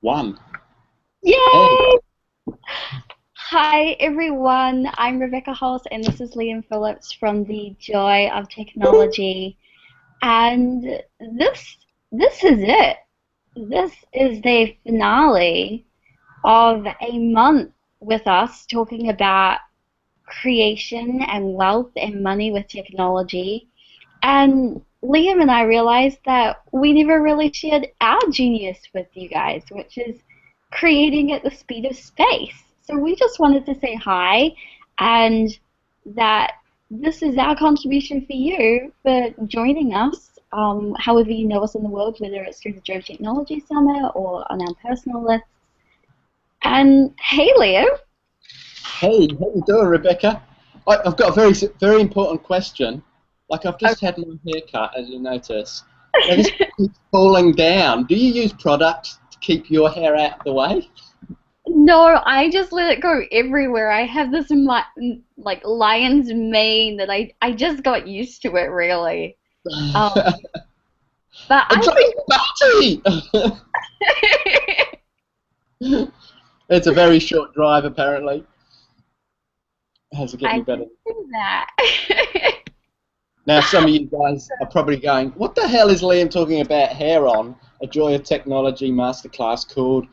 One. Hey, Yay! Hi everyone, I'm Rebecca Holt and this is Liam Phillips from the Joy of Technology. And this this is it. This is the finale of a month with us talking about creation and wealth and money with technology. And Liam and I realized that we never really shared our genius with you guys, which is creating at the speed of space. So we just wanted to say hi and that this is our contribution for you for joining us, however you know us in the world, whether it's through the Joe Technology Summit or on our personal lists. And hey, Leo. hey, how you doing, Rebecca? I've got a very important question. Like I've just had my hair cut, as you notice. Now this keeps falling down. Do you use product to keep your hair out of the way? No, I just let it go everywhere. I have this like lion's mane that I just got used to it really. Um, but I'm I trying battery. It's a very short drive, apparently. How's it getting I any better? can do that. Now, some of you guys are probably going, what the hell is Liam talking about hair on a Joy of Technology masterclass called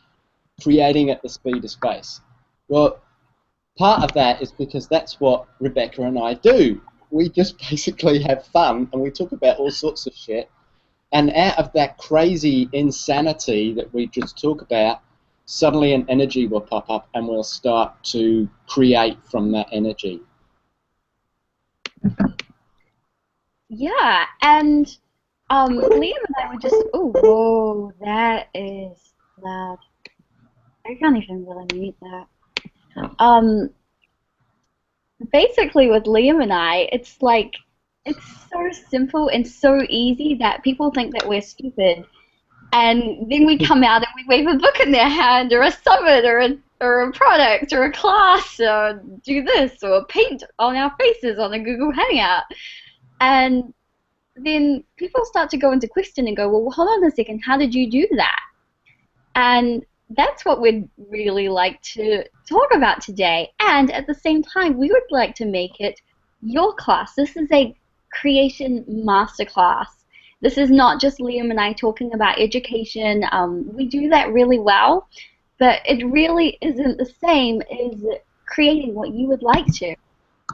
Creating at the Speed of Space? Well, part of that is because that's what Rebecca and I do. We just basically have fun and we talk about all sorts of shit. And out of that crazy insanity that we just talk about, suddenly an energy will pop up and we'll start to create from that energy. Yeah, and Liam and I were just oh whoa, that is loud. I can't even really mute that. Um, Basically with Liam and I, it's like it's so simple and so easy that people think that we're stupid. And then we come out and we wave a book in their hand or a summit or a product or a class or do this or paint on our faces on a Google Hangout. And then people start to go into question and go, well, hold on a second, how did you do that? And that's what we'd really like to talk about today. And at the same time, we would like to make it your class. This is a creation masterclass. This is not just Liam and I talking about education. We do that really well, but it really isn't the same as creating what you would like to.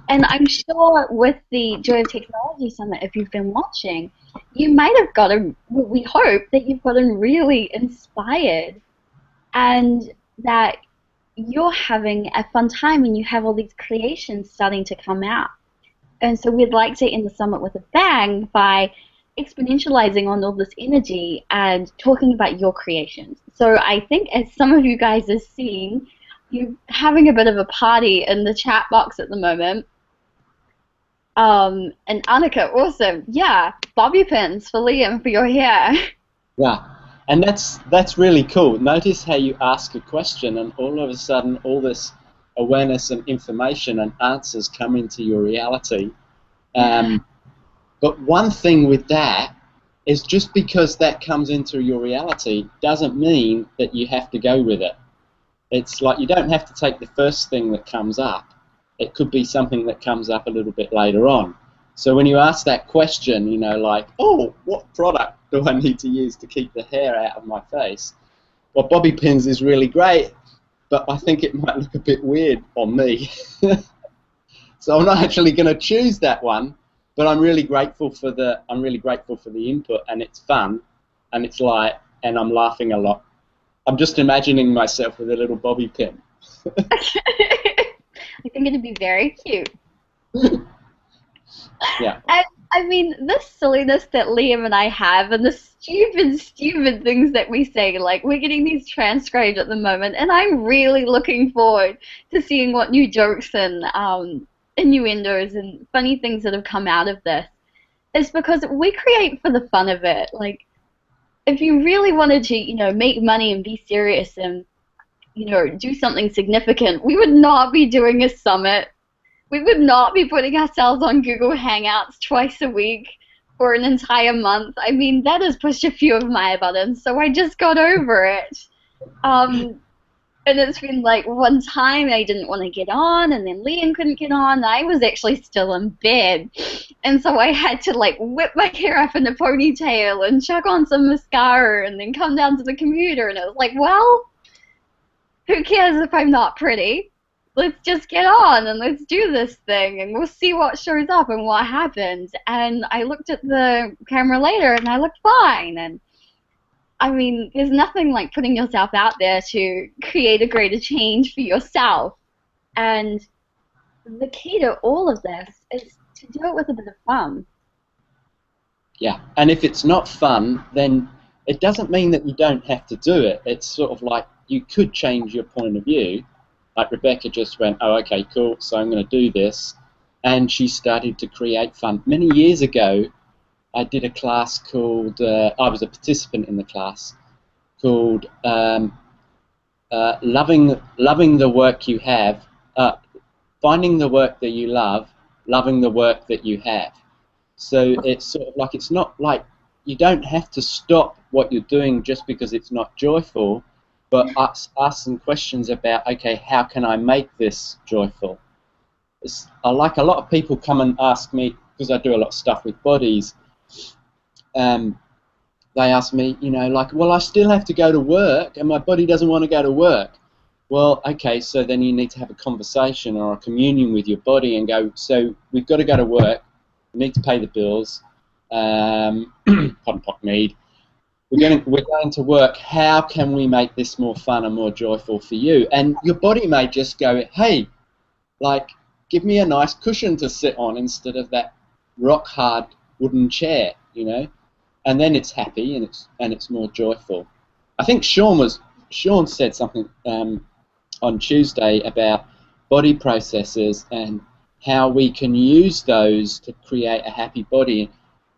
And I'm sure with the Joy of Technology Summit, if you've been watching, you might have gotten, we hope that you've gotten really inspired and that you're having a fun time and you have all these creations starting to come out. And so we'd like to end the summit with a bang by exponentializing on all this energy and talking about your creations. So I think as some of you guys have seen, you're having a bit of a party in the chat box at the moment. And Annika, awesome. Yeah, bobby pins for Liam for your hair. Yeah, and that's really cool. Notice how you ask a question and all of a sudden all this awareness and information and answers come into your reality. But one thing with that is just because that comes into your reality doesn't mean that you have to go with it. It's like you don't have to take the first thing that comes up. It could be something that comes up a little bit later on. So when you ask that question, you know, like, oh, what product do I need to use to keep the hair out of my face? Well, bobby pins is really great, but I think it might look a bit weird on me. So I'm not actually going to choose that one, but I'm really grateful for the input, and it's fun, and it's light, and I'm laughing a lot. I'm just imagining myself with a little bobby pin. I think it'd be very cute. Yeah. And I mean, this silliness that Liam and I have, and the stupid things that we say, like we're getting these transcribed at the moment, and I'm really looking forward to seeing what new jokes and innuendos and funny things that have come out of this. Is because we create for the fun of it. Like, if you really wanted to, you know, make money and be serious and, you know, do something significant, we would not be doing a summit. We would not be putting ourselves on Google Hangouts twice a week for an entire month. I mean, that has pushed a few of my buttons, so I just got over it. Um, and it's been like one time I didn't want to get on, and then Liam couldn't get on. I was actually still in bed, and so I had to like whip my hair up in a ponytail and chuck on some mascara, and then come down to the computer. And it was like, well, who cares if I'm not pretty? Let's just get on and let's do this thing, and we'll see what shows up and what happens. And I looked at the camera later, and I looked fine. And I mean, there's nothing like putting yourself out there to create a greater change for yourself. And the key to all of this is to do it with a bit of fun. Yeah, and if it's not fun, then it doesn't mean that you don't have to do it. It's sort of like you could change your point of view. Like Rebecca just went, oh, okay, cool, so I'm going to do this. And she started to create fun. Many years ago, I did a class called, I was a participant in the class, called loving the work you have, finding the work that you love, loving the work that you have. So it's sort of like, it's not like you don't have to stop what you're doing just because it's not joyful, but ask some questions about, okay, how can I make this joyful? Like a lot of people come and ask me, because I do a lot of stuff with bodies, they ask me, you know, like, well, I still have to go to work and my body doesn't want to go to work. Well, okay, so then you need to have a conversation or a communion with your body and go, so we've got to go to work, we need to pay the bills, pardon pock need, we're going to work, how can we make this more fun and more joyful for you? And your body may just go, hey, like, give me a nice cushion to sit on instead of that rock hard wooden chair, you know, and then it's happy and it's more joyful. I think Sean said something on Tuesday about body processes and how we can use those to create a happy body.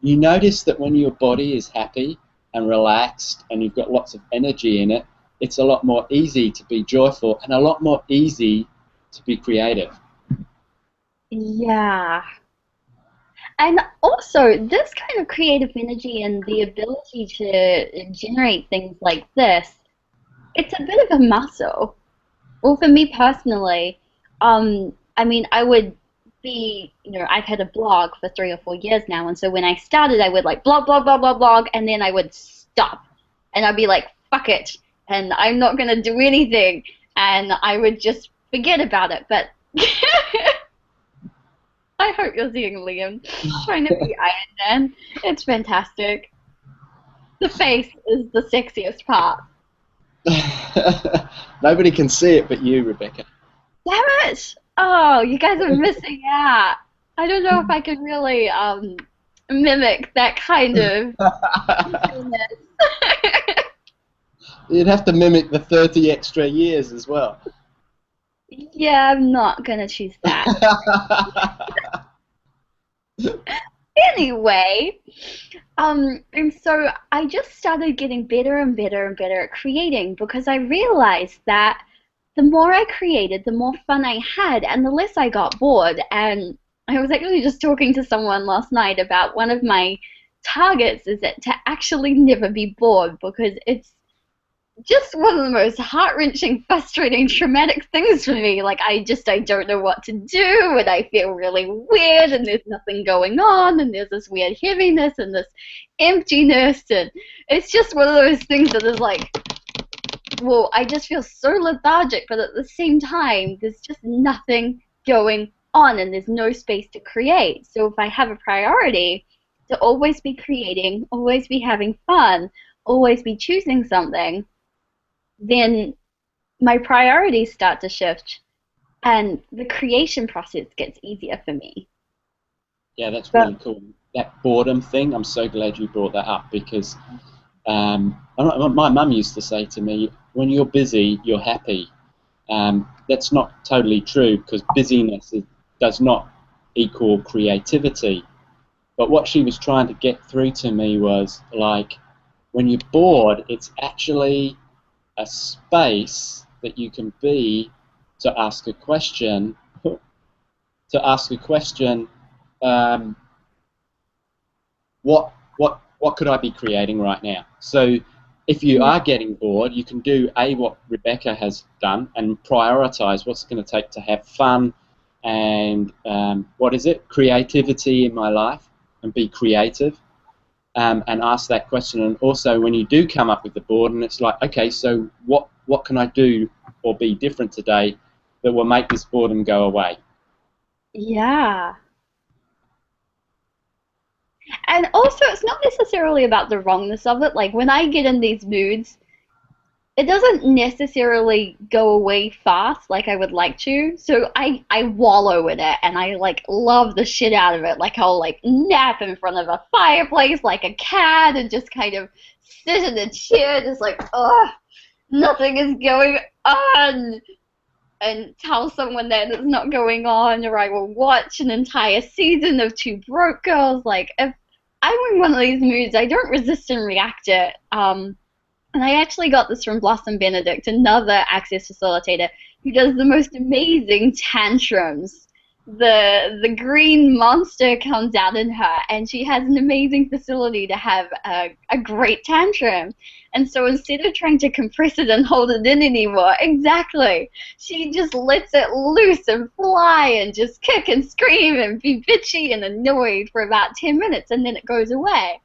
You notice that when your body is happy and relaxed and you've got lots of energy in it, it's a lot more easy to be joyful and a lot more easy to be creative. Yeah. And also, this kind of creative energy and the ability to generate things like this, it's a bit of a muscle. Well, for me personally, I mean, I would be, you know, I've had a blog for 3 or 4 years now, and so when I started, I would like blog, blog, blog, blog, blog, and then I would stop, and I'd be like, fuck it, and I'm not gonna do anything, and I would just forget about it. But I hope you're seeing Liam trying to be Iron Man. It's fantastic. The face is the sexiest part. Nobody can see it but you, Rebecca. Damn it! Oh, you guys are missing out. I don't know if I can really mimic that kind of. You'd have to mimic the 30 extra years as well. Yeah, I'm not gonna choose that. Anyway, and so I just started getting better and better and better at creating because I realized that the more I created, the more fun I had, and the less I got bored. And I was actually just talking to someone last night about one of my targets is that to actually never be bored, because it's just one of the most heart-wrenching, frustrating, traumatic things for me. Like, I don't know what to do, and I feel really weird, and there's nothing going on, and there's this weird heaviness and this emptiness, and it's just one of those things that is like, well, I just feel so lethargic, but at the same time, there's just nothing going on, and there's no space to create. So if I have a priority to always be creating, always be having fun, always be choosing something, then my priorities start to shift, and the creation process gets easier for me. Yeah, that's really cool. That boredom thing, I'm so glad you brought that up, because my mum used to say to me, when you're busy, you're happy. That's not totally true, because busyness does not equal creativity. But what she was trying to get through to me was, like, when you're bored, it's actually a space that you can be to ask a question, what could I be creating right now? So if you are getting bored, you can do what Rebecca has done and prioritize what's going to take to have fun and creativity in my life, and be creative, and ask that question. And also, when you do come up with the board, and it's like, okay, so what can I do or be different today that will make this boredom go away? Yeah. And also, it's not necessarily about the wrongness of it. Like, when I get in these moods, it doesn't necessarily go away fast like I would like to. So I wallow in it, and I, like, love the shit out of it. Like, I'll, like, nap in front of a fireplace like a cat and just kind of sit in a chair just like, ugh, nothing is going on. And tell someone that it's not going on, or I will watch an entire season of Two Broke Girls. Like, if I'm in one of these moods, I don't resist and react it. And I actually got this from Blossom Benedict, another Access facilitator, who does the most amazing tantrums. The green monster comes out in her, and she has an amazing facility to have a great tantrum. And so instead of trying to compress it and hold it in anymore, exactly, she just lets it loose and fly and just kick and scream and be bitchy and annoyed for about 10 minutes, and then it goes away.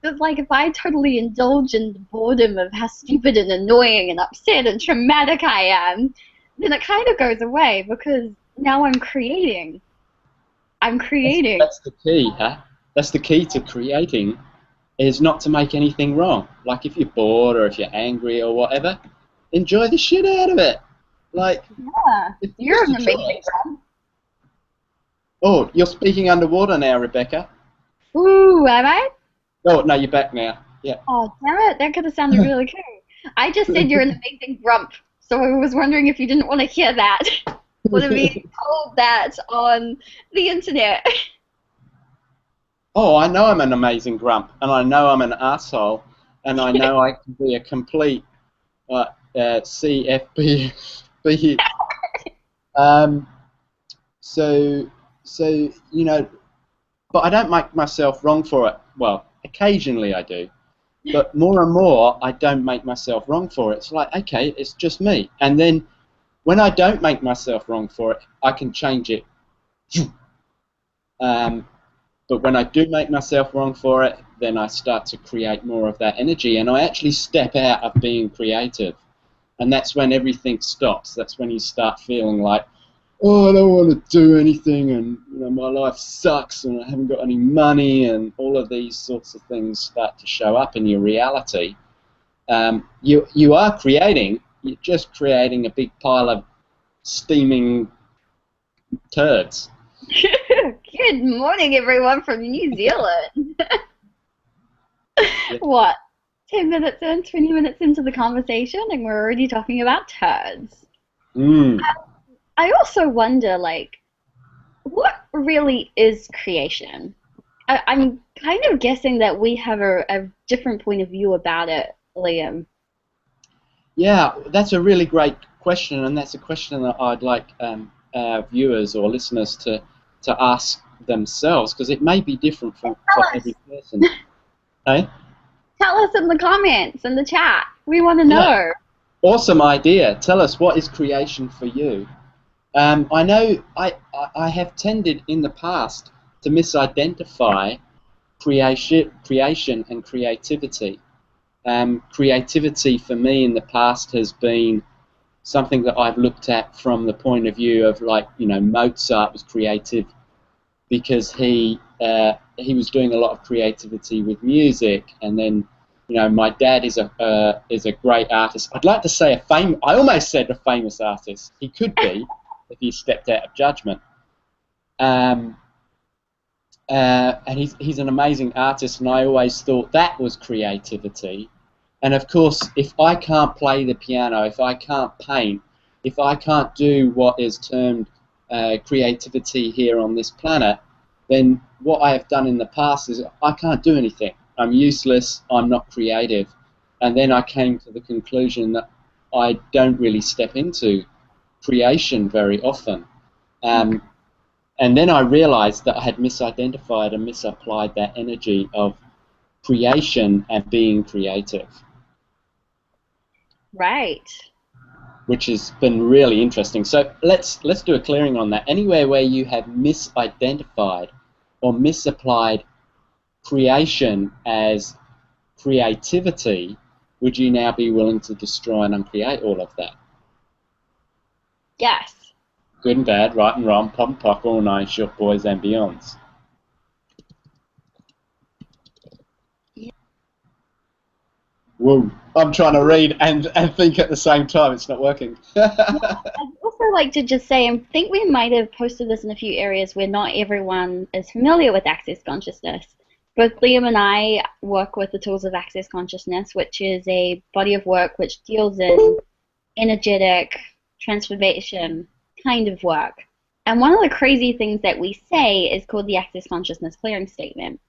It's like, if I totally indulge in the boredom of how stupid and annoying and upset and traumatic I am, then it kind of goes away, because now I'm creating. That's the key, huh? That's the key to creating, is not to make anything wrong. Like, if you're bored or if you're angry or whatever, enjoy the shit out of it. Like, yeah, you're an amazing girl. Oh, you're speaking underwater now, Rebecca. Ooh, am I? Oh, no, you're back now. Yeah. Oh, damn it, that could have sounded really cool. I just said you're an amazing grump, so I was wondering if you didn't want to hear that. Would have been told that on the internet. Oh, I know I'm an amazing grump, and I know I'm an asshole, and I know I can be a complete CFP. So you know, but I don't make myself wrong for it. Well, occasionally I do, but more and more I don't make myself wrong for it. It's like, okay, it's just me, and then when I don't make myself wrong for it, I can change it. But when I do make myself wrong for it, then I start to create more of that energy, and I actually step out of being creative. And that's when everything stops. That's when you start feeling like, oh, I don't want to do anything, and my life sucks, and I haven't got any money, and all of these sorts of things start to show up in your reality. You are creating. You're just creating a big pile of steaming turds. Good morning, everyone from New Zealand. What? 10 minutes in, 20 minutes into the conversation, and we're already talking about turds. I also wonder, like, what really is creation? I'm kind of guessing that we have a different point of view about it, Liam. Yeah, that's a really great question, and that's a question that I'd like viewers or listeners to ask themselves, because it may be different for every person. Hey? Tell us in the comments, in the chat. We want to know. Yeah. Awesome idea. Tell us, what is creation for you? I know I have tended in the past to misidentify creation and creativity. Creativity for me in the past has been something that I've looked at from the point of view of, like, Mozart was creative because he was doing a lot of creativity with music, and then my dad is a great artist. I'd like to say I almost said a famous artist. He could be if he stepped out of judgment. And he's an amazing artist, and I always thought that was creativity. And of course, if I can't play the piano, if I can't paint, if I can't do what is termed creativity here on this planet, then what I have done in the past is I can't do anything. I'm useless, I'm not creative. And then I came to the conclusion that I don't really step into creation very often. And then I realized that I had misidentified and misapplied that energy of creation and being creative. Right. which has been really interesting. So let's do a clearing on that. Anywhere where you have misidentified or misapplied creation as creativity, would you now be willing to destroy and uncreate all of that? Yes. Good and bad, right and wrong, pop and pock, all nine short boys and beyonds. Yeah. Whoa, I'm trying to read and think at the same time. It's not working. I'd also like to just say, I think we might have posted this in a few areas where not everyone is familiar with Access Consciousness. Both Liam and I work with the Tools of Access Consciousness, which is a body of work which deals in energetic transformation kind of work. And one of the crazy things that we say is called the Access Consciousness Clearing Statement.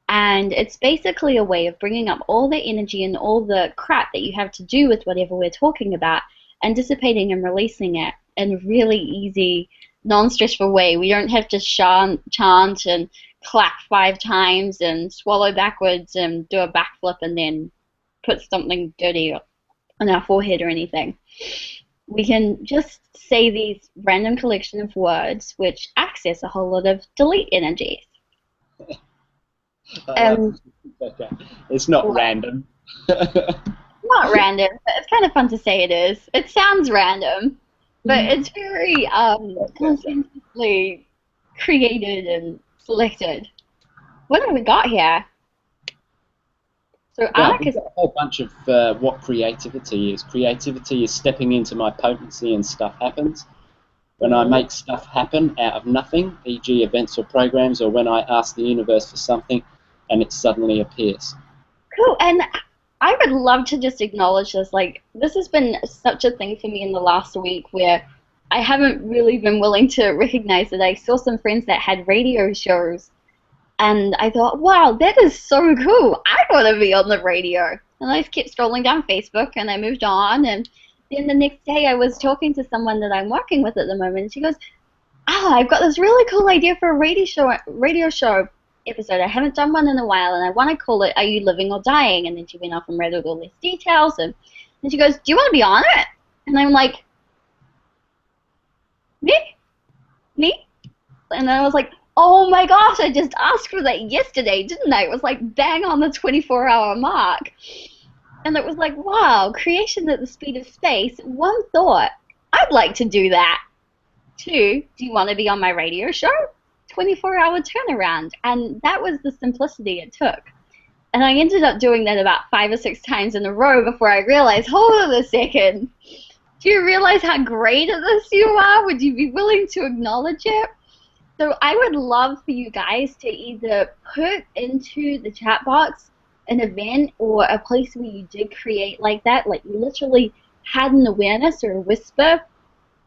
And it's basically a way of bringing up all the energy and all the crap that you have to do with whatever we're talking about and dissipating and releasing it in a really easy, non-stressful way. We don't have to chant and clap 5 times and swallow backwards and do a backflip and then put something dirty on our forehead or anything. We can just say these random collection of words which access a whole lot of delete energies. It's not random. Not random, but it's kind of fun to say it is. It sounds random, but it's very consciously created and selected. What have we got here? So Well, we've got a whole bunch of what creativity is. Creativity is stepping into my potency and stuff happens. When I make stuff happen out of nothing, e.g. events or programs, or when I ask the universe for something and it suddenly appears. Cool, and I would love to just acknowledge this. Like, this has been such a thing for me in the last week where I haven't really been willing to recognize that I saw some friends that had radio shows, and I thought, wow, that is so cool. I want to be on the radio. And I just kept scrolling down Facebook, and I moved on, and then the next day I was talking to someone that I'm working with at the moment, and she goes, oh, I've got this really cool idea for a radio show episode. I haven't done one in a while, and I want to call it Are You Living or Dying? And then she went off and read all these details, and she goes, do you want to be on it? And I'm like, me? And I was like, oh my gosh, I just asked for that yesterday, didn't I? It was like bang on the 24-hour mark. And it was like, wow, creation at the speed of space. One thought, I'd like to do that. 2, do you want to be on my radio show? 24-hour turnaround. And that was the simplicity it took. And I ended up doing that about 5 or 6 times in a row before I realized, hold on a second. Do you realize how great at this you are? Would you be willing to acknowledge it? So I would love for you guys to either put into the chat box an event or a place where you did create like that, like you literally had an awareness or a whisper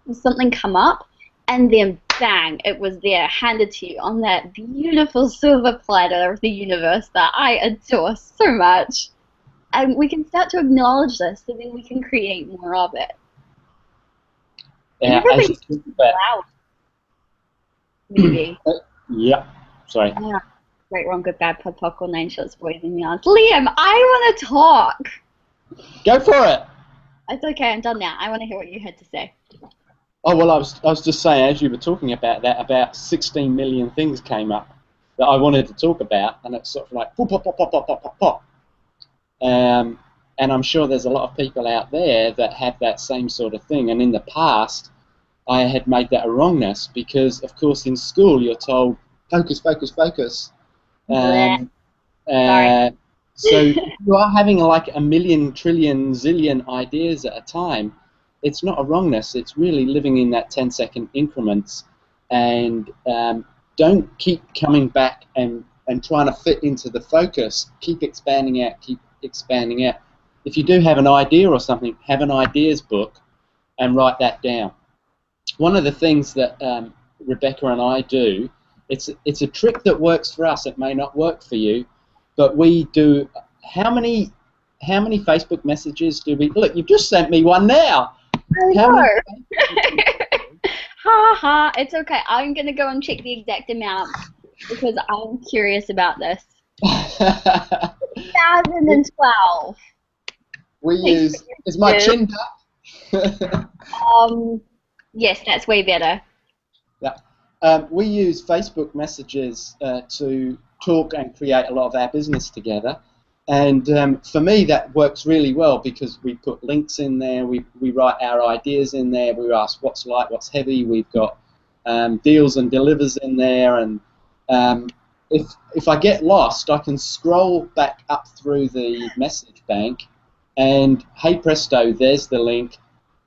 of something come up, and then bang, it was there, handed to you on that beautiful silver platter of the universe that I adore so much. And we can start to acknowledge this, so then we can create more of it. Yeah, everything's loud. Maybe. Yeah, sorry. Yeah. Right, wrong, good, bad, pod, poc, or 9 shots, boys and yarns. Liam, I want to talk. Go for it. It's okay, I'm done now. I want to hear what you had to say. Oh, well, I was just saying, as you were talking about that, about 16 million things came up that I wanted to talk about, and it's sort of like pop, pop, pop, pop, pop, pop, pop, pop. And I'm sure there's a lot of people out there that have that same sort of thing, and in the past, I had made that a wrongness because, of course, in school you're told, focus, focus, focus. So you are having like a million, trillion, zillion ideas at a time. It's not a wrongness. It's really living in that 10-second increments, and don't keep coming back and trying to fit into the focus. Keep expanding out. Keep expanding out. If you do have an idea or something, have an ideas book and write that down. One of the things that Rebecca and I do, it's a trick that works for us. It may not work for you, but we do. How many Facebook messages do we? Look, you've just sent me one now. I know. Ha ha. It's okay. I'm gonna go and check the exact amount because I'm curious about this. 2012. We use, is my chin up? Yes, that's way better. Yeah. We use Facebook messages to talk and create a lot of our business together. And for me, that works really well because we put links in there, we write our ideas in there, we ask what's light, what's heavy, we've got deals and delivers in there, and if I get lost, I can scroll back up through the message bank, and hey presto, there's the link,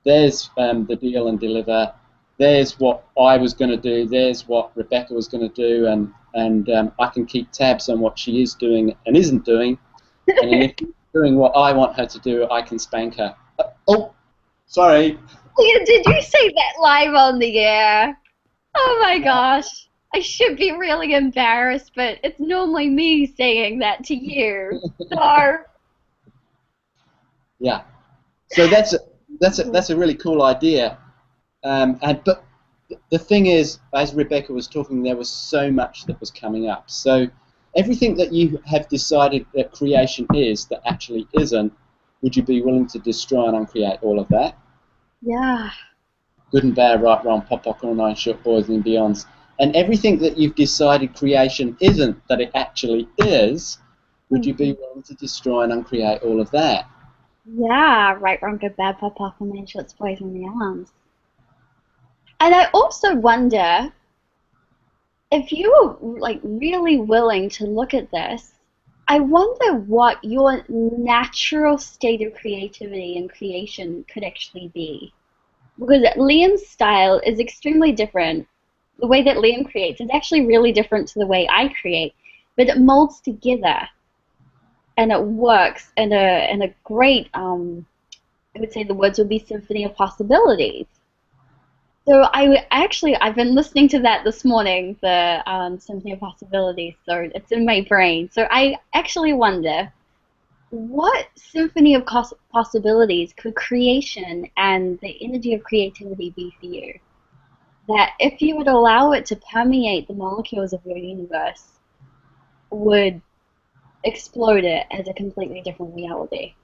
there's the deal and deliver, there's what I was going to do, there's what Rebecca was going to do, and I can keep tabs on what she is doing and isn't doing, and then if she's doing what I want her to do, I can spank her. Oh, sorry. Did you say that live on the air? Oh my gosh. I should be really embarrassed, but it's normally me saying that to you. So. Yeah. So that's a really cool idea. But the thing is, as Rebecca was talking, there was so much that was coming up. So everything that you have decided that creation is that actually isn't, would you be willing to destroy and uncreate all of that? Yeah. Good and bad, right, wrong, pop, pop, all nine short boys and beyonds. And everything that you've decided creation isn't that it actually is, would you be willing to destroy and uncreate all of that? Yeah, right, wrong, good, bad, pop, pop, all nine short boys and beyonds. And I also wonder, if you were like really willing to look at this, I wonder what your natural state of creativity and creation could actually be. Because Liam's style is extremely different. The way that Liam creates is actually really different to the way I create, but it molds together, and it works in a great, I would say the words would be symphony of possibilities. So I've been listening to that this morning, the Symphony of Possibilities, so it's in my brain. So I actually wonder, what symphony of possibilities could creation and the energy of creativity be for you? That if you would allow it to permeate the molecules of your universe, would explode it as a completely different reality.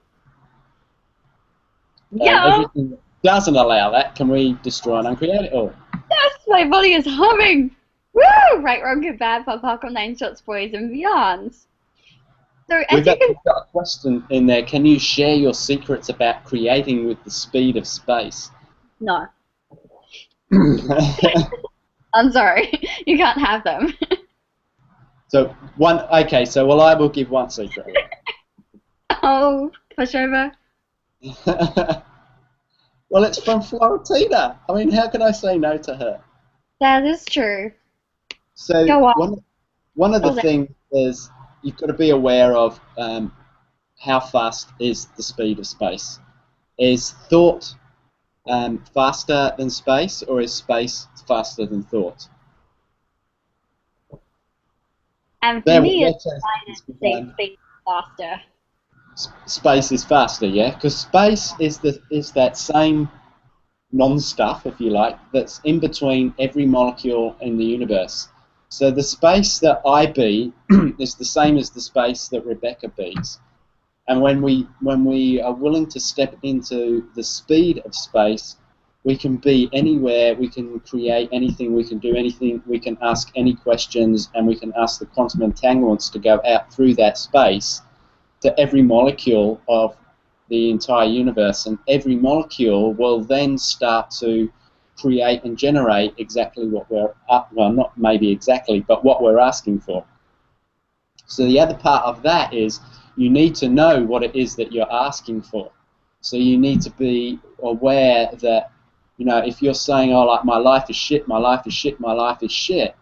Yeah! Everything that doesn't allow that, can we destroy and uncreate it all? Yes, my body is humming. Woo! Right, wrong, good, bad, pop, pop, nine shots, boys, and beyonds. So We've got a question in there. Can you share your secrets about creating with the speed of space? No. I'm sorry. You can't have them. So well, I will give one secret. Oh, push over. Well, it's from Florentina. I mean, how can I say no to her? That is true. So Go on. one of the things is you've got to be aware of how fast is the speed of space. Is thought faster than space, or is space faster than thought? And for me, it's space faster. Space is faster, yeah, because space is that same non-stuff, if you like, that's in between every molecule in the universe. So the space that I be is the same as the space that Rebecca bees. And when we are willing to step into the speed of space, we can be anywhere, we can create anything, we can do anything, we can ask any questions, and we can ask the quantum entanglements to go out through that space to every molecule of the entire universe, and every molecule will then start to create and generate exactly what we're well, not maybe exactly, but what we're asking for. So the other part of that is you need to know what it is that you're asking for. So you need to be aware that, you know, if you're saying, oh, like, my life is shit, my life is shit, my life is shit,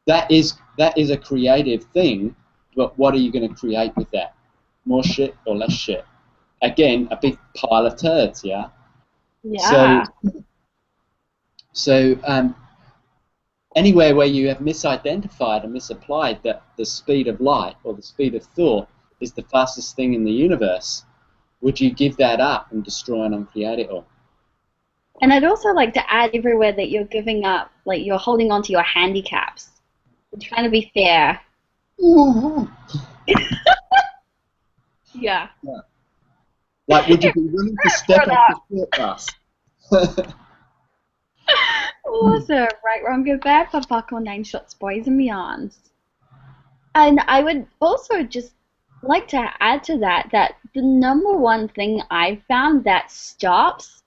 that is a creative thing, but what are you going to create with that? More shit or less shit? Again, a big pile of turds, yeah? Yeah. So anywhere where you have misidentified and misapplied that the speed of light or the speed of thought is the fastest thing in the universe, would you give that up and destroy and uncreate it all? And I'd also like to add, everywhere that you're giving up, like you're holding on to your handicaps. You're trying to be fair. Yeah. Yeah. Like, would you be willing to step off the short bus? Awesome. Right, wrong, good, bad, pop, buckle, 9 shots, boys and beyonds. And I would also just like to add to that the number one thing I've found that stops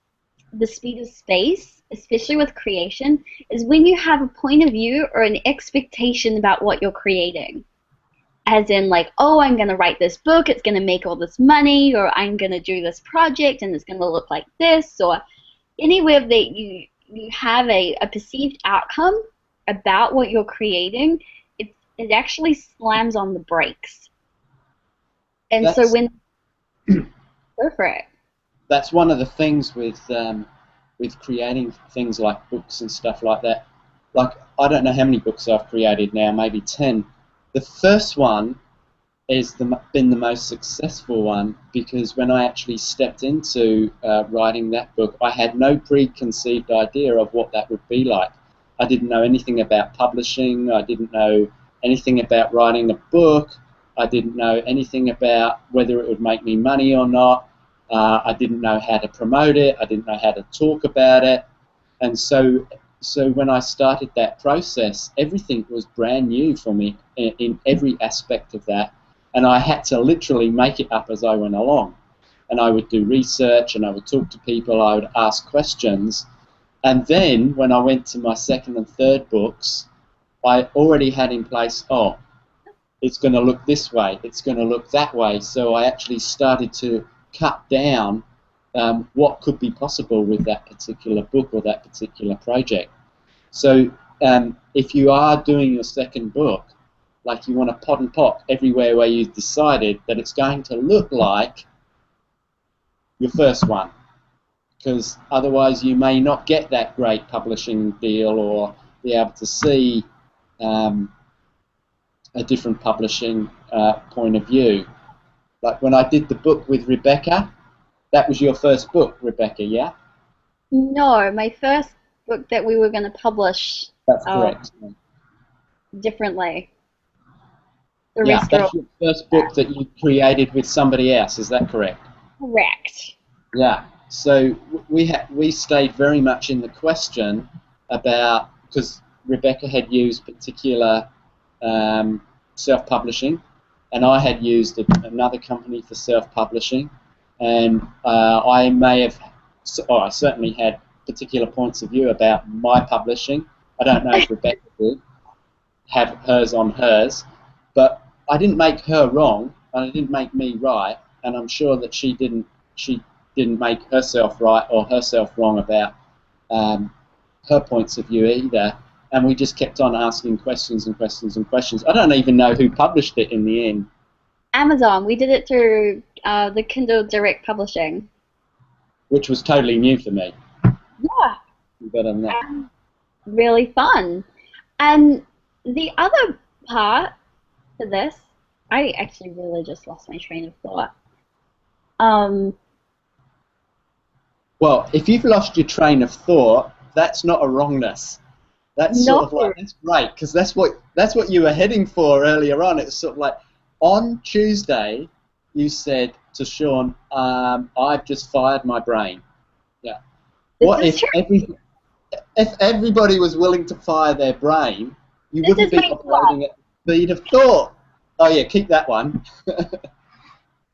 the speed of space, especially with creation, is when you have a point of view or an expectation about what you're creating. As in, like, oh, I'm going to write this book, it's going to make all this money, or I'm going to do this project and it's going to look like this, or anywhere that you have a perceived outcome about what you're creating, it actually slams on the brakes. And so when go for it. That's one of the things with creating things like books and stuff like that. Like, I don't know how many books I've created now, maybe 10. The first one has been the most successful one, because when I actually stepped into writing that book, I had no preconceived idea of what that would be like. I didn't know anything about publishing. I didn't know anything about writing a book. I didn't know anything about whether it would make me money or not. I didn't know how to promote it. I didn't know how to talk about it. And so when I started that process, everything was brand new for me in every aspect of that. And I had to literally make it up as I went along. And I would do research, and I would talk to people, I would ask questions. And then when I went to my second and third books, I already had in place, oh, it's going to look this way, it's going to look that way. So I actually started to cut down what could be possible with that particular book or that particular project. So if you are doing your second book, like, you want to pot and pot everywhere where you've decided that it's going to look like your first one, because otherwise you may not get that great publishing deal or be able to see a different publishing point of view. Like when I did the book with Rebecca, that was your first book, Rebecca, yeah? No, my first book that we were going to publish. That's correct. Differently. Yeah, that's your first book that you created with somebody else, is that correct? Correct. Yeah, so we stayed very much in the question about, because Rebecca had used particular self-publishing, and I had used another company for self-publishing, and I certainly had particular points of view about my publishing. I don't know if Rebecca did have hers on hers, but I didn't make her wrong, and it didn't make me right, and I'm sure that she didn't make herself right or herself wrong about her points of view either. And we just kept on asking questions and questions and questions. I don't even know who published it in the end. Amazon. We did it through the Kindle Direct Publishing. Which was totally new for me. Yeah. Better than that. Really fun. And the other part to this, I actually really just lost my train of thought. Well, if you've lost your train of thought, that's not a wrongness. That's sort of like, that's great, because that's what you were heading for earlier on. It's sort of like, on Tuesday, you said to Sean, I've just fired my brain. Yeah. What if everybody was willing to fire their brain, you wouldn't be operating at the speed of thought. Oh yeah, keep that one.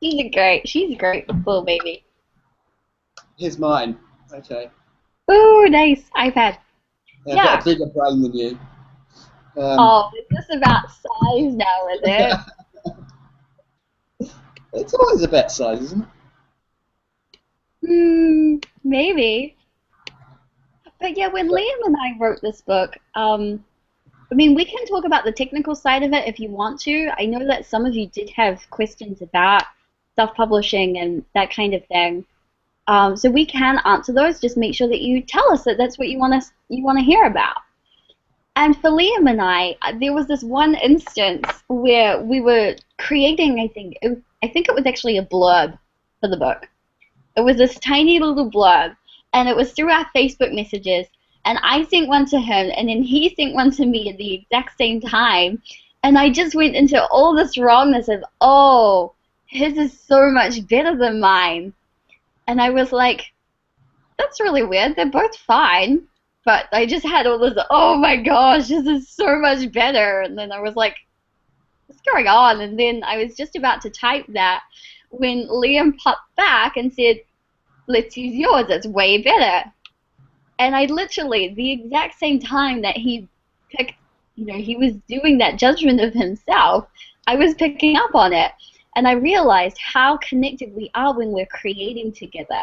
She's a great little baby. Here's mine. Okay. Ooh, nice iPad. I've got a bigger brain than you. Is this about size now, is it? It's always about size, isn't it? Maybe. But yeah, when Liam and I wrote this book, I mean, we can talk about the technical side of it if you want to. I know that some of you did have questions about self-publishing and that kind of thing. So we can answer those. Just make sure that you tell us that that's what you want to hear about. And for Liam and I, there was this one instance where we were creating, I think it was actually a blurb for the book. It was this tiny little blurb, and it was through our Facebook messages. And I sent one to him, and then he sent one to me at the exact same time. And I just went into all this wrongness of, oh, his is so much better than mine. And I was like, that's really weird. They're both fine. But I just had all this, oh my gosh, this is so much better. And then I was like, what's going on? And then I was just about to type that when Liam popped back and said, let's use yours, it's way better. And I literally, the exact same time that he picked, he was doing that judgment of himself, I was picking up on it. And I realized how connected we are when we're creating together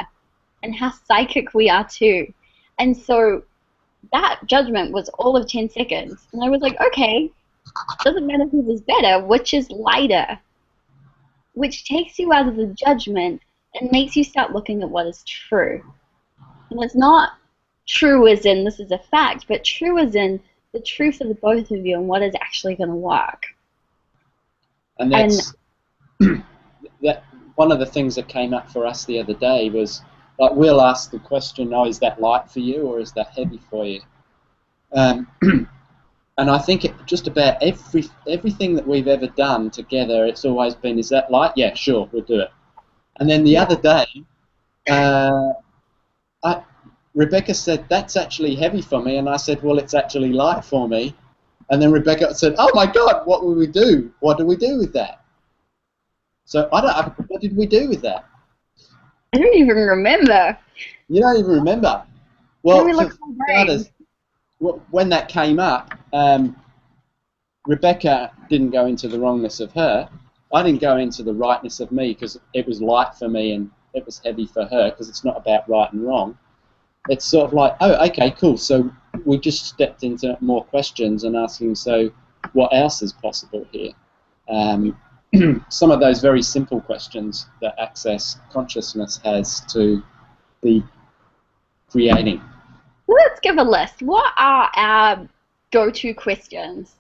and how psychic we are too. And so that judgment was all of 10 seconds. And I was like, okay, doesn't matter whose is better, which is lighter, which takes you out of the judgment and makes you start looking at what is true. And it's not true as in this is a fact, but true as in the truth of the both of you and what is actually going to work. And that's that. One of the things that came up for us the other day was, like, we'll ask the question, oh, is that light for you or is that heavy for you? And I think just about everything that we've ever done together, it's always been, is that light? Yeah, sure, we'll do it. And then the other day, Rebecca said, that's actually heavy for me. And I said, well, it's actually light for me. And then Rebecca said, oh my God, what will we do? What do we do with that? So what did we do with that? I don't even remember. You don't even remember? Well, for starters, when that came up, Rebecca didn't go into the wrongness of her. I didn't go into the rightness of me because it was light for me and it was heavy for her, because it's not about right and wrong. It's sort of like, oh, okay, cool. So we just stepped into more questions and asking, so what else is possible here? Some of those very simple questions that Access Consciousness has to be creating. Let's give a list. What are our go-to questions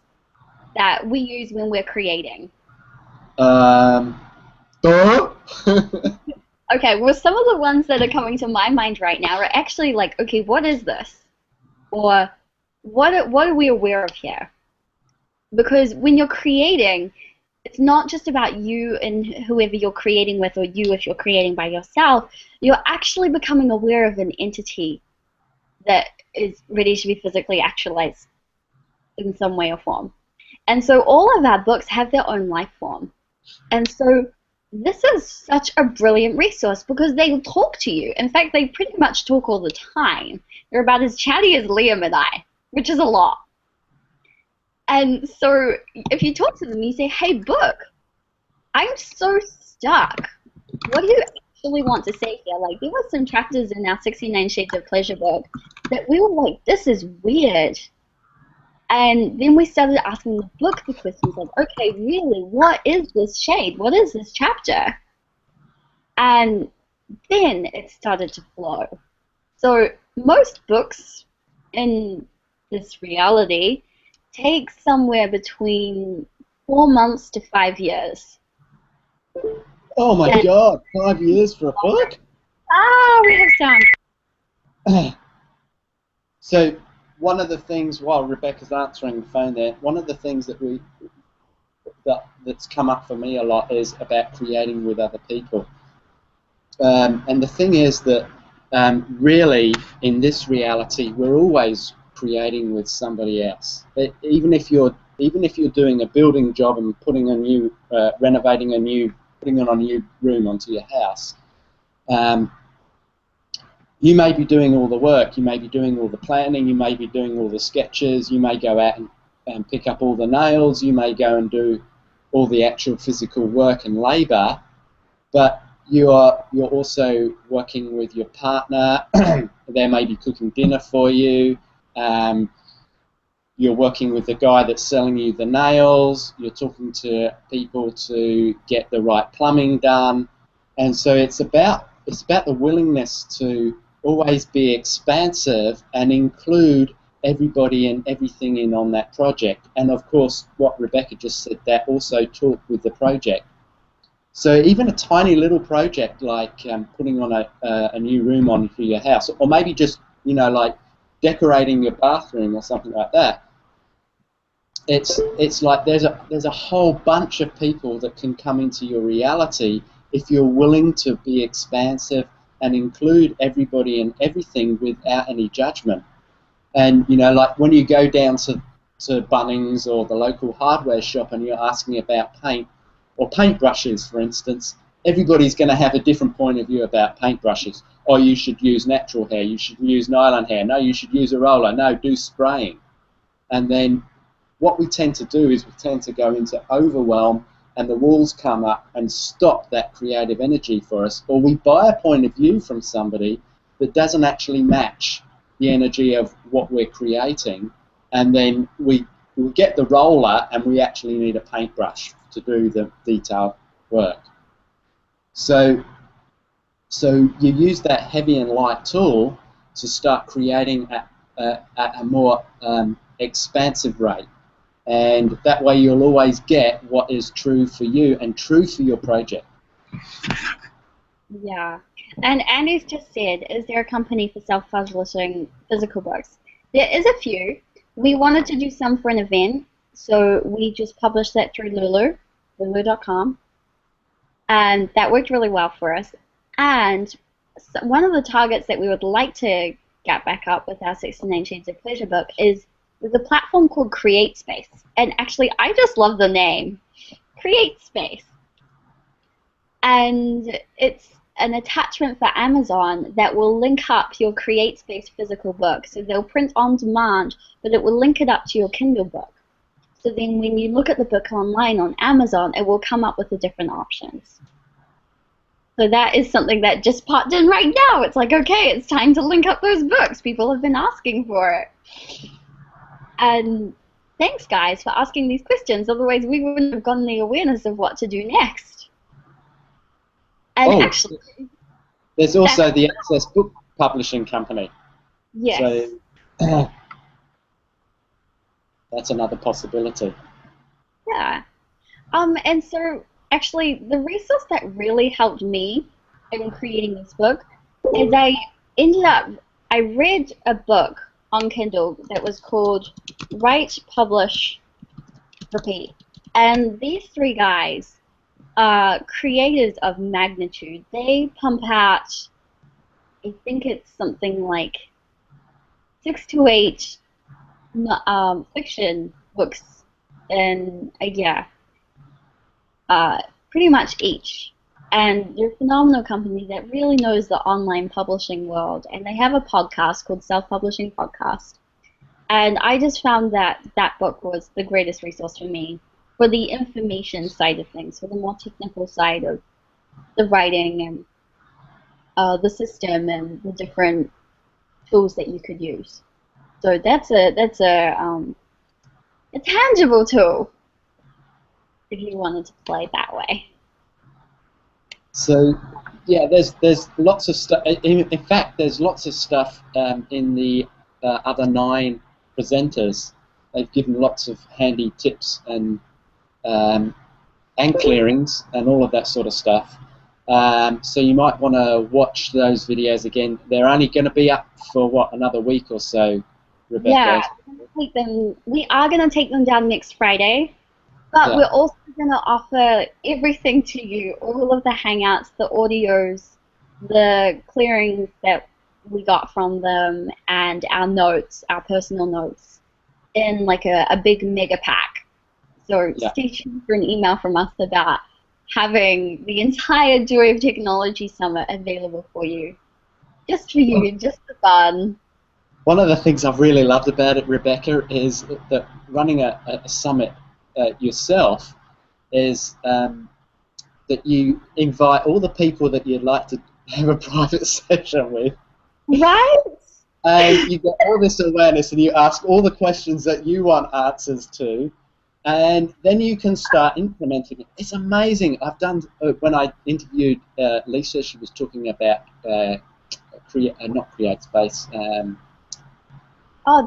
that we use when we're creating? Okay, well, some of the ones that are coming to my mind right now are actually like, okay, what is this? Or what are we aware of here? Because when you're creating, it's not just about you and whoever you're creating with, or you if you're creating by yourself. You're actually becoming aware of an entity that is ready to be physically actualized in some way or form. And so all of our books have their own life form. And so this is such a brilliant resource because they talk to you. In fact, they pretty much talk all the time. They're about as chatty as Liam and I, which is a lot. And so if you talk to them, you say, hey, book, I'm so stuck. What do you actually want to say here? Like, there were some chapters in our 69 Shades of Pleasure book that we were like, this is weird. And then we started asking the book the questions like, okay, really, what is this shade? What is this chapter? And then it started to flow. So most books in this reality take somewhere between 4 months to 5 years. Oh my God, 5 years for a book? Ah, we have sound. So one of the things, while Rebecca's answering the phone there, one of the things that's come up for me a lot is about creating with other people. And the thing is that really in this reality we're always creating with somebody else. Even if you're doing a building job and putting a new, putting on a new room onto your house, you may be doing all the work, you may be doing all the planning, you may be doing all the sketches, you may go out and pick up all the nails, you may go and do all the actual physical work and labour, but you're also working with your partner. They may be cooking dinner for you. You're working with the guy that's selling you the nails. You're talking to people to get the right plumbing done, and so it's about the willingness to always be expansive and include everybody and everything in on that project. And of course, what Rebecca just said, that also talk with the project. So even a tiny little project like putting on a new room on for your house, or maybe just, like decorating your bathroom or something like that, it's like there's a whole bunch of people that can come into your reality if you're willing to be expansive and include everybody and everything without any judgment. And, you know, like when you go down to Bunnings or the local hardware shop and you're asking about paint or paintbrushes, for instance, everybody's going to have a different point of view about paintbrushes. Oh, you should use natural hair, you should use nylon hair, no, you should use a roller, no, do spraying. And then what we tend to do is we tend to go into overwhelm, and the walls come up and stop that creative energy for us, or we buy a point of view from somebody that doesn't actually match the energy of what we're creating, and then we get the roller and we actually need a paintbrush to do the detailed work. So you use that heavy and light tool to start creating at a more expansive rate. And that way you'll always get what is true for you and true for your project. Yeah. And Andy's just said, is there a company for self-publishing physical books? There is a few. We wanted to do some for an event, so we just published that through lulu.com. And that worked really well for us. And one of the targets that we would like to get back up with our 69 Shades of Pleasure book is there's a platform called CreateSpace. And actually, I just love the name, CreateSpace. And it's an attachment for Amazon that will link up your CreateSpace physical book. So they'll print on demand, but it will link it up to your Kindle book. So then when you look at the book online on Amazon, it will come up with the different options. So that is something that just popped in right now. It's like, okay, it's time to link up those books. People have been asking for it. And thanks, guys, for asking these questions. Otherwise, we wouldn't have gotten the awareness of what to do next. And actually, there's also the Access Book Publishing Company. Yes. So that's another possibility. Yeah. And so, actually, the resource that really helped me in creating this book is I read a book on Kindle that was called Write, Publish, Repeat. And these three guys are creators of magnitude. They pump out, I think it's something like 6 to 8 fiction books in a year, pretty much each. And they're a phenomenal company that really knows the online publishing world. And they have a podcast called Self-Publishing Podcast. And I just found that that book was the greatest resource for me for the information side of things, for the more technical side of the writing and the system and the different tools that you could use. So that's a tangible tool if you wanted to play that way. So, yeah, there's lots of stuff. In fact, there's lots of stuff in the other 9 presenters. They've given lots of handy tips and clearings and all of that sort of stuff. So you might want to watch those videos again. They're only going to be up for, what, another week or so, Rebecca? Yeah, we are going to take them down next Friday. But we're also going to offer everything to you, all of the hangouts, the audios, the clearings that we got from them, and our notes, our personal notes, in like a big mega pack. So stay tuned for an email from us about having the entire Joy of Technology Summit available for you. Just for you, just for fun. One of the things I've really loved about it, Rebecca, is that running a summit yourself is that you invite all the people that you'd like to have a private session with. Right? And you get all this awareness and you ask all the questions that you want answers to, and then you can start implementing it. It's amazing. I've done, when I interviewed Lisa, she was talking about not CreateSpace.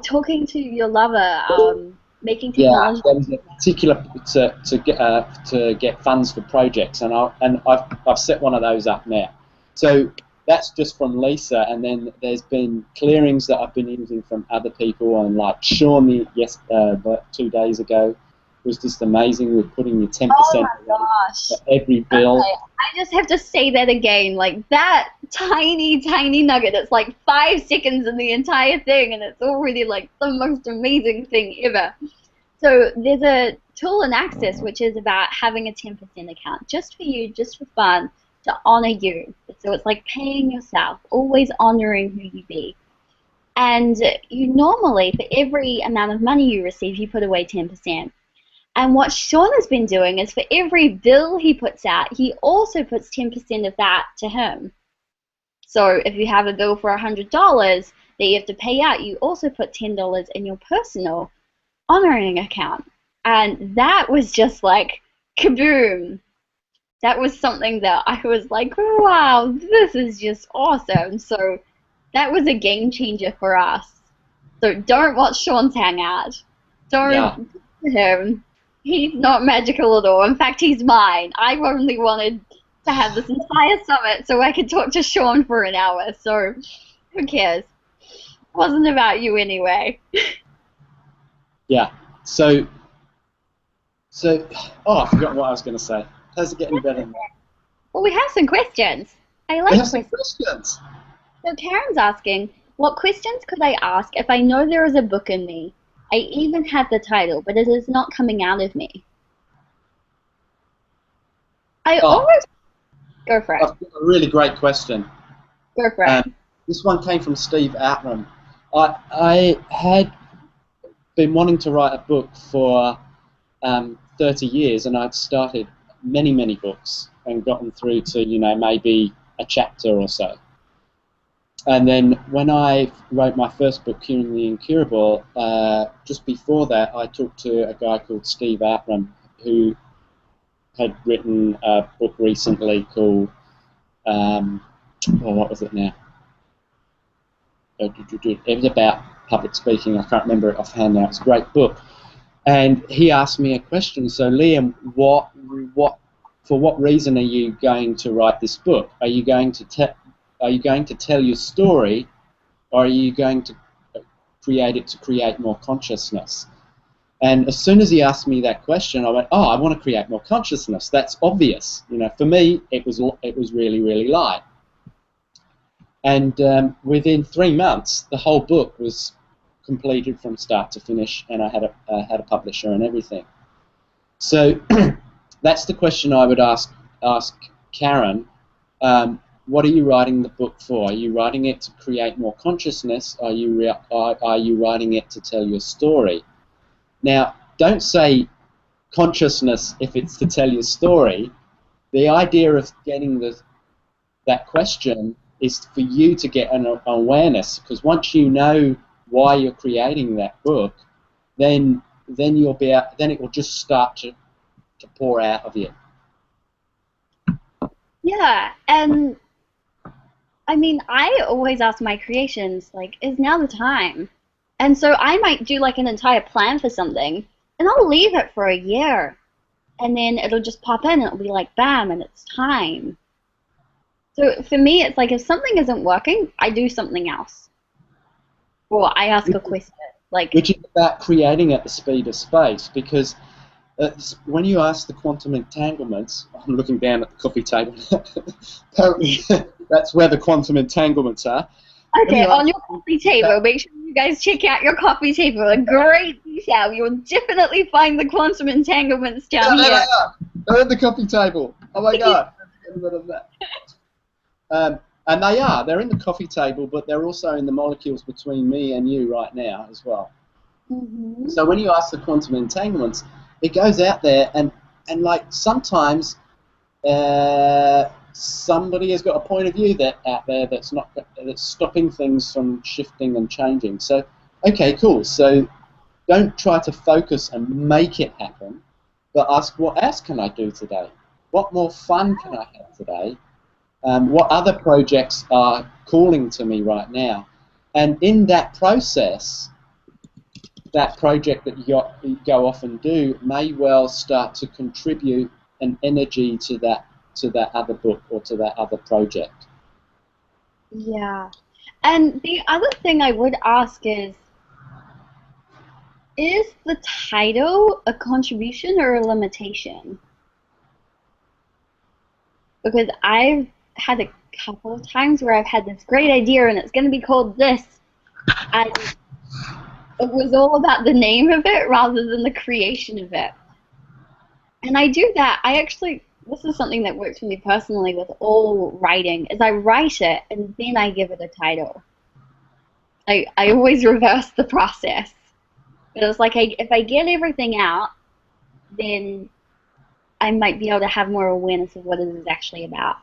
Talking to your lover. Making technology. Yeah, there was a particular to get funds for projects, and I've set one of those up now. So that's just from Lisa, and then there's been clearings that I've been using from other people, and like Sean, 2 days ago, was just amazing with putting your 10% for every bill. Okay. I just have to say that again. Like that tiny, tiny nugget. It's like 5 seconds in the entire thing, and it's already like the most amazing thing ever. So there's a tool in Access which is about having a 10% account just for you, just for fun, to honor you. So it's like paying yourself, always honoring who you be. And you normally, for every amount of money you receive, you put away 10%. And what Sean has been doing is for every bill he puts out, he also puts 10% of that to him. So if you have a bill for $100 that you have to pay out, you also put $10 in your personal honoring account. And that was just like kaboom. That was something that I was like, wow, this is just awesome. So that was a game changer for us. So don't watch Sean's Hangout. Don't do him. He's not magical at all. In fact, he's mine. I only wanted to have this entire summit so I could talk to Sean for an hour. So who cares? It wasn't about you anyway. Yeah. So, oh, I forgot what I was going to say. How's it getting better? Well, we have some questions. I like questions. So Karen's asking, what questions could I ask if I know there is a book in me? I even have the title, but it is not coming out of me. Always go for it. A really great question. Go for it. This one came from Steve Outram. I had been wanting to write a book for 30 years, and I'd started many, many books and gotten through to, maybe a chapter or so. And then when I wrote my first book, Curing the Incurable, just before that, I talked to a guy called Steve Outram, who had written a book recently called, what was it now? It was about public speaking. I can't remember it offhand now. It's a great book. And he asked me a question. So, Liam, for what reason are you going to write this book? Are you going to tell your story, or are you going to create it to create more consciousness? And as soon as he asked me that question, I went, oh, I want to create more consciousness. That's obvious. For me, it was really, really light. And within 3 months, the whole book was completed from start to finish, and I had a publisher and everything. So that's the question I would ask Karen. What are you writing the book for? Are you writing it to create more consciousness? Are you writing it to tell your story? Now, don't say consciousness if it's to tell your story. The idea of getting that question is for you to get an awareness, because once you know why you're creating that book, then it will just start to pour out of you. Yeah, and I mean, I always ask my creations, like, is now the time? And so I might do like an entire plan for something, and I'll leave it for a year, and then it'll just pop in, and it'll be like, bam, and it's time. So for me, it's like if something isn't working, I do something else. Or I ask a question. Which is about creating at the speed of space, because when you ask the quantum entanglements, I'm looking down at the coffee table. Apparently, that's where the quantum entanglements are. Okay, on your coffee table, make sure you guys check out your coffee table. A great detail. You'll definitely find the quantum entanglements down here. They're in the coffee table. Oh my God. And they're in the coffee table, but they're also in the molecules between me and you right now as well. Mm-hmm. So when you ask the quantum entanglements, it goes out there, and like sometimes somebody has got a point of view out there that's stopping things from shifting and changing. So, okay, cool. So don't try to focus and make it happen, but ask, what else can I do today? What more fun can I have today? What other projects are calling to me right now? And in that process, that project that you go off and do may well start to contribute an energy to that other book or to that other project. Yeah. And the other thing I would ask is the title a contribution or a limitation? Because I've had couple of times where I've had this great idea and it's going to be called this, and it was all about the name of it rather than the creation of it. And I do that. This is something that works for me personally with all writing, is I write it and then I give it a title. I always reverse the process. But it's like if I get everything out, then I might be able to have more awareness of what it is actually about.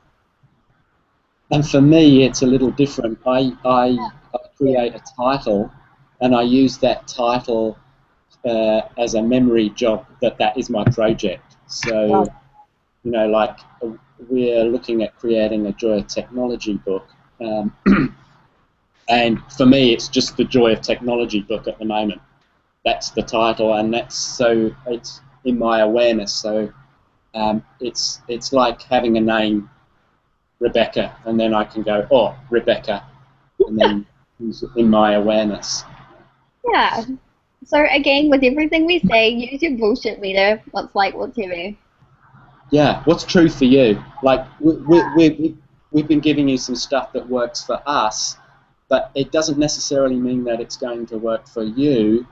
And for me, it's a little different. I create a title, and I use that title as a memory jog that is my project. So, you know, like we're looking at creating a Joy of Technology book. And for me, it's just the Joy of Technology book at the moment. That's the title, and it's in my awareness. So it's like having a name, Rebecca, and then I can go, oh, Rebecca, and then use it in my awareness. Yeah. So again, with everything we say, use your bullshit meter. What's like, what's heavy? Yeah. What's true for you? Like we've been giving you some stuff that works for us, but it doesn't necessarily mean that it's going to work for you.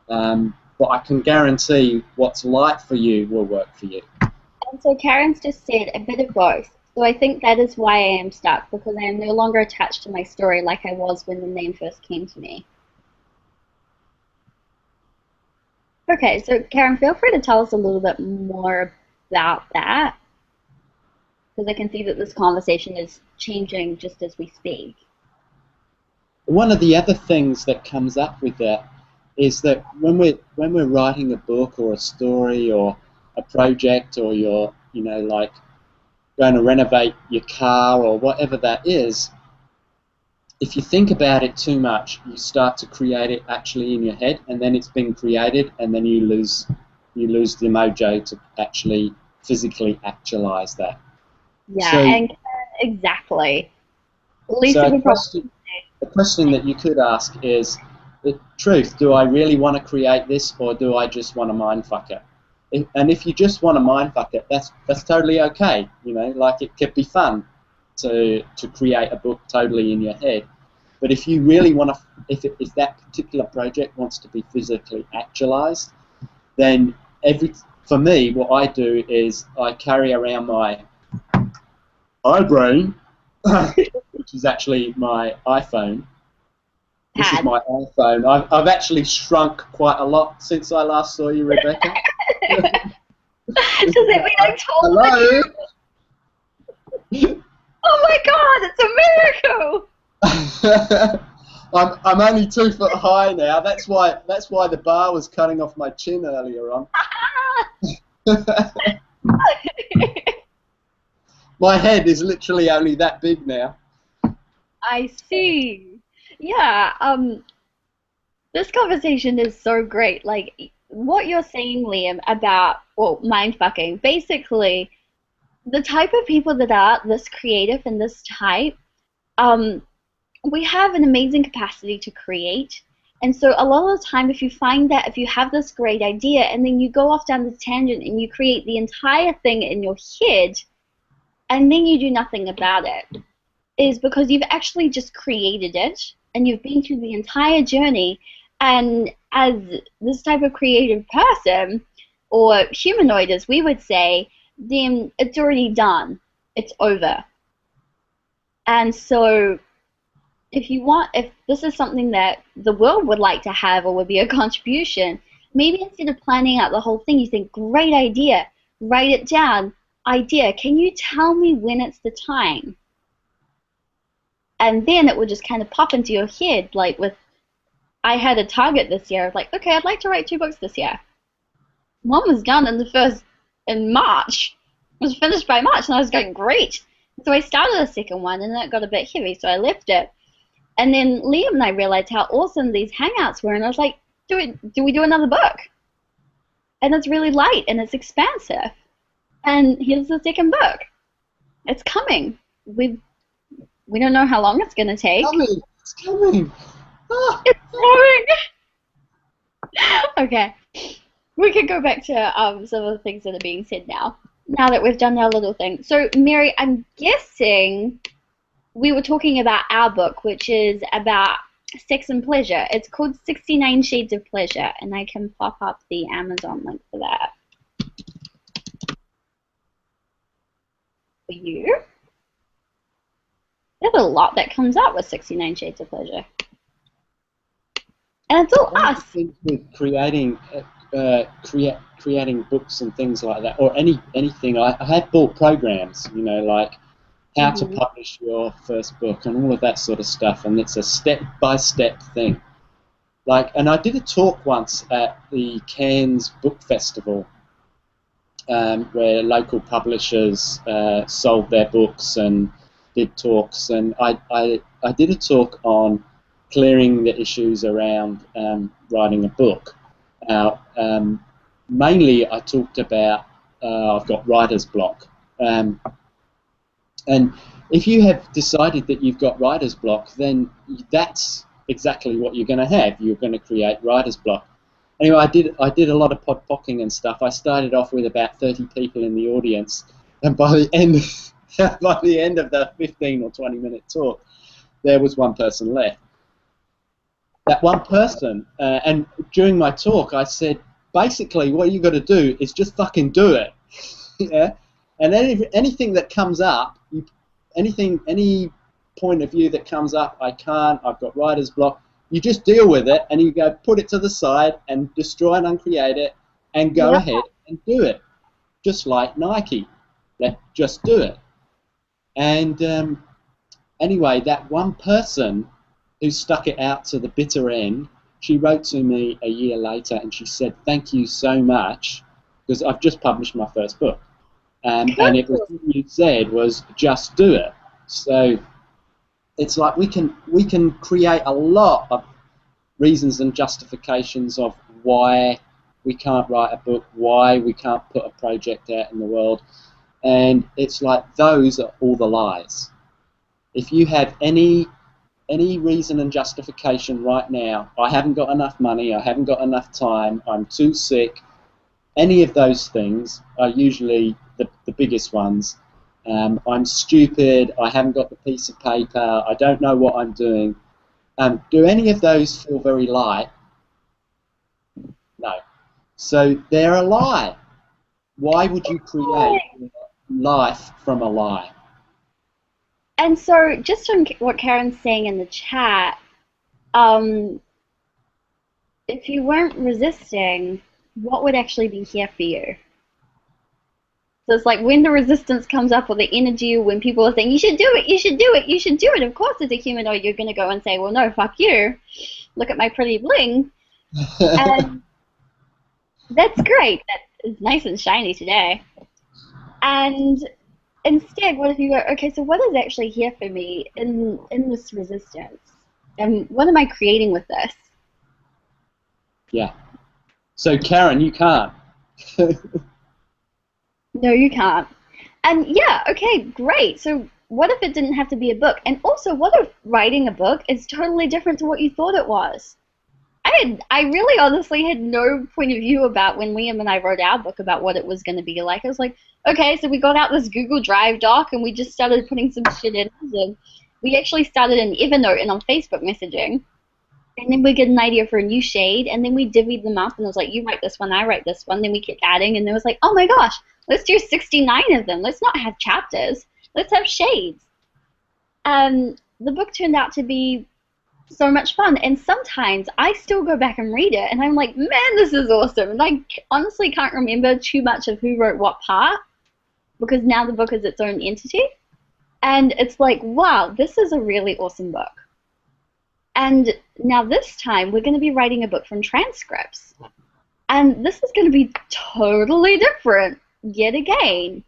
But I can guarantee what's light for you will work for you. And so Karen's just said a bit of both. So I think that is why I am stuck, because I am no longer attached to my story like I was when the name first came to me. Okay, so Karen, feel free to tell us a little bit more about that, because I can see that this conversation is changing just as we speak. One of the other things that comes up with that is that when we're writing a book or a story or a project, or you're, you know, like going to renovate your car or whatever that is, if you think about it too much, you start to create it actually in your head, and then it's been created, and then you lose the mojo to actually physically actualize that. Yeah, so, and exactly. So the question that you could ask is, the truth, do I really want to create this, or do I just want to mindfuck it? And if you just want to mindfuck it, that's totally okay. You know, like it could be fun to create a book totally in your head. But if you really want to, if that particular project wants to be physically actualized, then for me, what I do is I carry around my iBrain, which is actually my iPhone. This is my iPhone. I've actually shrunk quite a lot since I last saw you, Rebecca. Does it mean I'm taller? Hello? Oh my God, it's a miracle! I'm only 2 foot high now. That's why the bar was cutting off my chin earlier on. My head is literally only that big now. I see. Yeah, this conversation is so great. Like, what you're saying, Liam, about, well, mindfucking, basically, the type of people that are this creative and this type, we have an amazing capacity to create. And so a lot of the time, if you find that if you have this great idea and then you go off down this tangent and you create the entire thing in your head and then you do nothing about it, is because you've actually just created it and you've been through the entire journey. And as this type of creative person, or humanoid as we would say, then it's already done. It's over. And so if this is something that the world would like to have or would be a contribution, maybe instead of planning out the whole thing, you think, great idea, write it down, idea, can you tell me when it's the time? And then it would just kind of pop into your head, like I had a target this year of like, okay, I'd like to write 2 books this year. One was done in March. It was finished by March, and I was going, great. So I started a second one, and then it got a bit heavy, so I left it. And then Liam and I realized how awesome these hangouts were, and I was like, do we do another book? And it's really light, and it's expansive. And here's the second book. It's coming. We don't know how long it's going to take. It's coming. Ah. It's coming. Okay. We could go back to some of the things that are being said now that we've done our little thing. So, Mary, I'm guessing we were talking about our book, which is about sex and pleasure. It's called 69 Shades of Pleasure, and I can pop up the Amazon link for that for you. There's a lot that comes out with 69 Shades of Pleasure. And it's all us. With creating books and things like that, or anything, I have bought programs, you know, like how to publish your first book and all of that sort of stuff, and it's a step-by-step thing. Like, and I did a talk once at the Cairns Book Festival, where local publishers sold their books and did talks, and I did a talk on clearing the issues around writing a book. Now, mainly I talked about I've got writer's block. And if you have decided that you've got writer's block, then that's exactly what you're going to have. You're going to create writer's block. Anyway, I did a lot of podpocking and stuff. I started off with about 30 people in the audience, and by the end of the 15 or 20-minute talk, there was one person left. That one person, and during my talk, I said, basically, what you got to do is just fucking do it. Yeah. And anything that comes up, any point of view that comes up, I've got writer's block, you just deal with it, and you go put it to the side and destroy and uncreate it, and go ahead and do it. Just like Nike. Just do it. And anyway, that one person who stuck it out to the bitter end, she wrote to me a year later, and she said, "Thank you so much, because I've just published my first book." And everything you said was just do it. So it's like we can create a lot of reasons and justifications of why we can't write a book, why we can't put a project out in the world, and it's like those are all the lies. If you have any reason and justification right now, I haven't got enough money, I haven't got enough time, I'm too sick, any of those things are usually the biggest ones. I'm stupid, I haven't got the piece of paper, I don't know what I'm doing. Do any of those feel very light? No. So they're a lie. Why would you create life from a lie? And so, just from what Karen's saying in the chat, if you weren't resisting, what would actually be here for you? So it's like when the resistance comes up, or the energy, when people are saying, you should do it, you should do it, you should do it, of course as a humanoid you're going to go and say, well, no, fuck you, look at my pretty bling. And that's great, that is nice and shiny today. And instead, what if you go, okay, so what is actually here for me in this resistance? And what am I creating with this? Yeah. So, Karen, you can't. No, you can't. And yeah, okay, great. So what if it didn't have to be a book? And also, what if writing a book is totally different to what you thought it was? I really honestly had no point of view about when Liam and I wrote our book about what it was going to be like. I was like, okay, so we got out this Google Drive doc and we just started putting some shit in. And we actually started an Evernote and on Facebook messaging. And then we get an idea for a new shade, and then we divvied them up, and it was like, you write this one, I write this one. Then we kept adding, and it was like, oh my gosh, let's do 69 of them. Let's not have chapters. Let's have shades. And the book turned out to be so much fun, and sometimes I still go back and read it, and I'm like, man, this is awesome. And I honestly can't remember too much of who wrote what part, because now the book is its own entity. And it's like, wow, this is a really awesome book. And now this time, we're going to be writing a book from transcripts. And this is going to be totally different, yet again.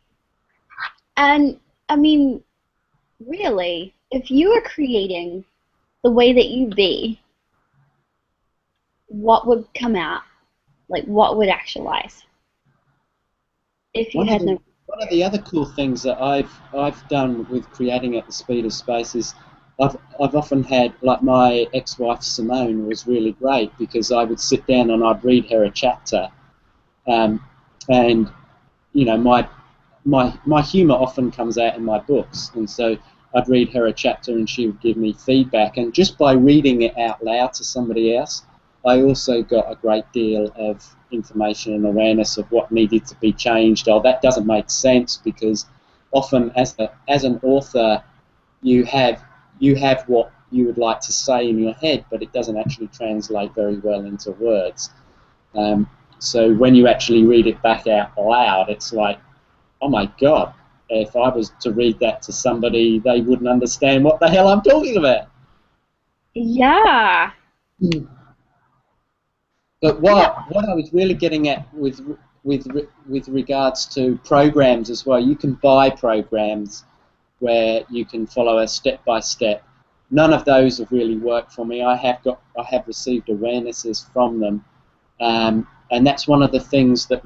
And, I mean, really, if you were creating the way that you be, what would come out? Like, what would actualize? If you had no... One of the other cool things that I've done with creating at the speed of space is I've often had, like my ex-wife Simone was really great, because I would sit down and I'd read her a chapter, and you know, my humour often comes out in my books, and so I'd read her a chapter and she would give me feedback. And just by reading it out loud to somebody else, I also got a great deal of information and awareness of what needed to be changed. Oh, that doesn't make sense, because often as an author, you have what you would like to say in your head, but it doesn't actually translate very well into words. So when you actually read it back out loud, it's like, oh my God, if I was to read that to somebody, they wouldn't understand what the hell I'm talking about. Yeah. But what I was really getting at with regards to programs as well, you can buy programs where you can follow a step-by-step. None of those have really worked for me. I have received awarenesses from them, and that's one of the things that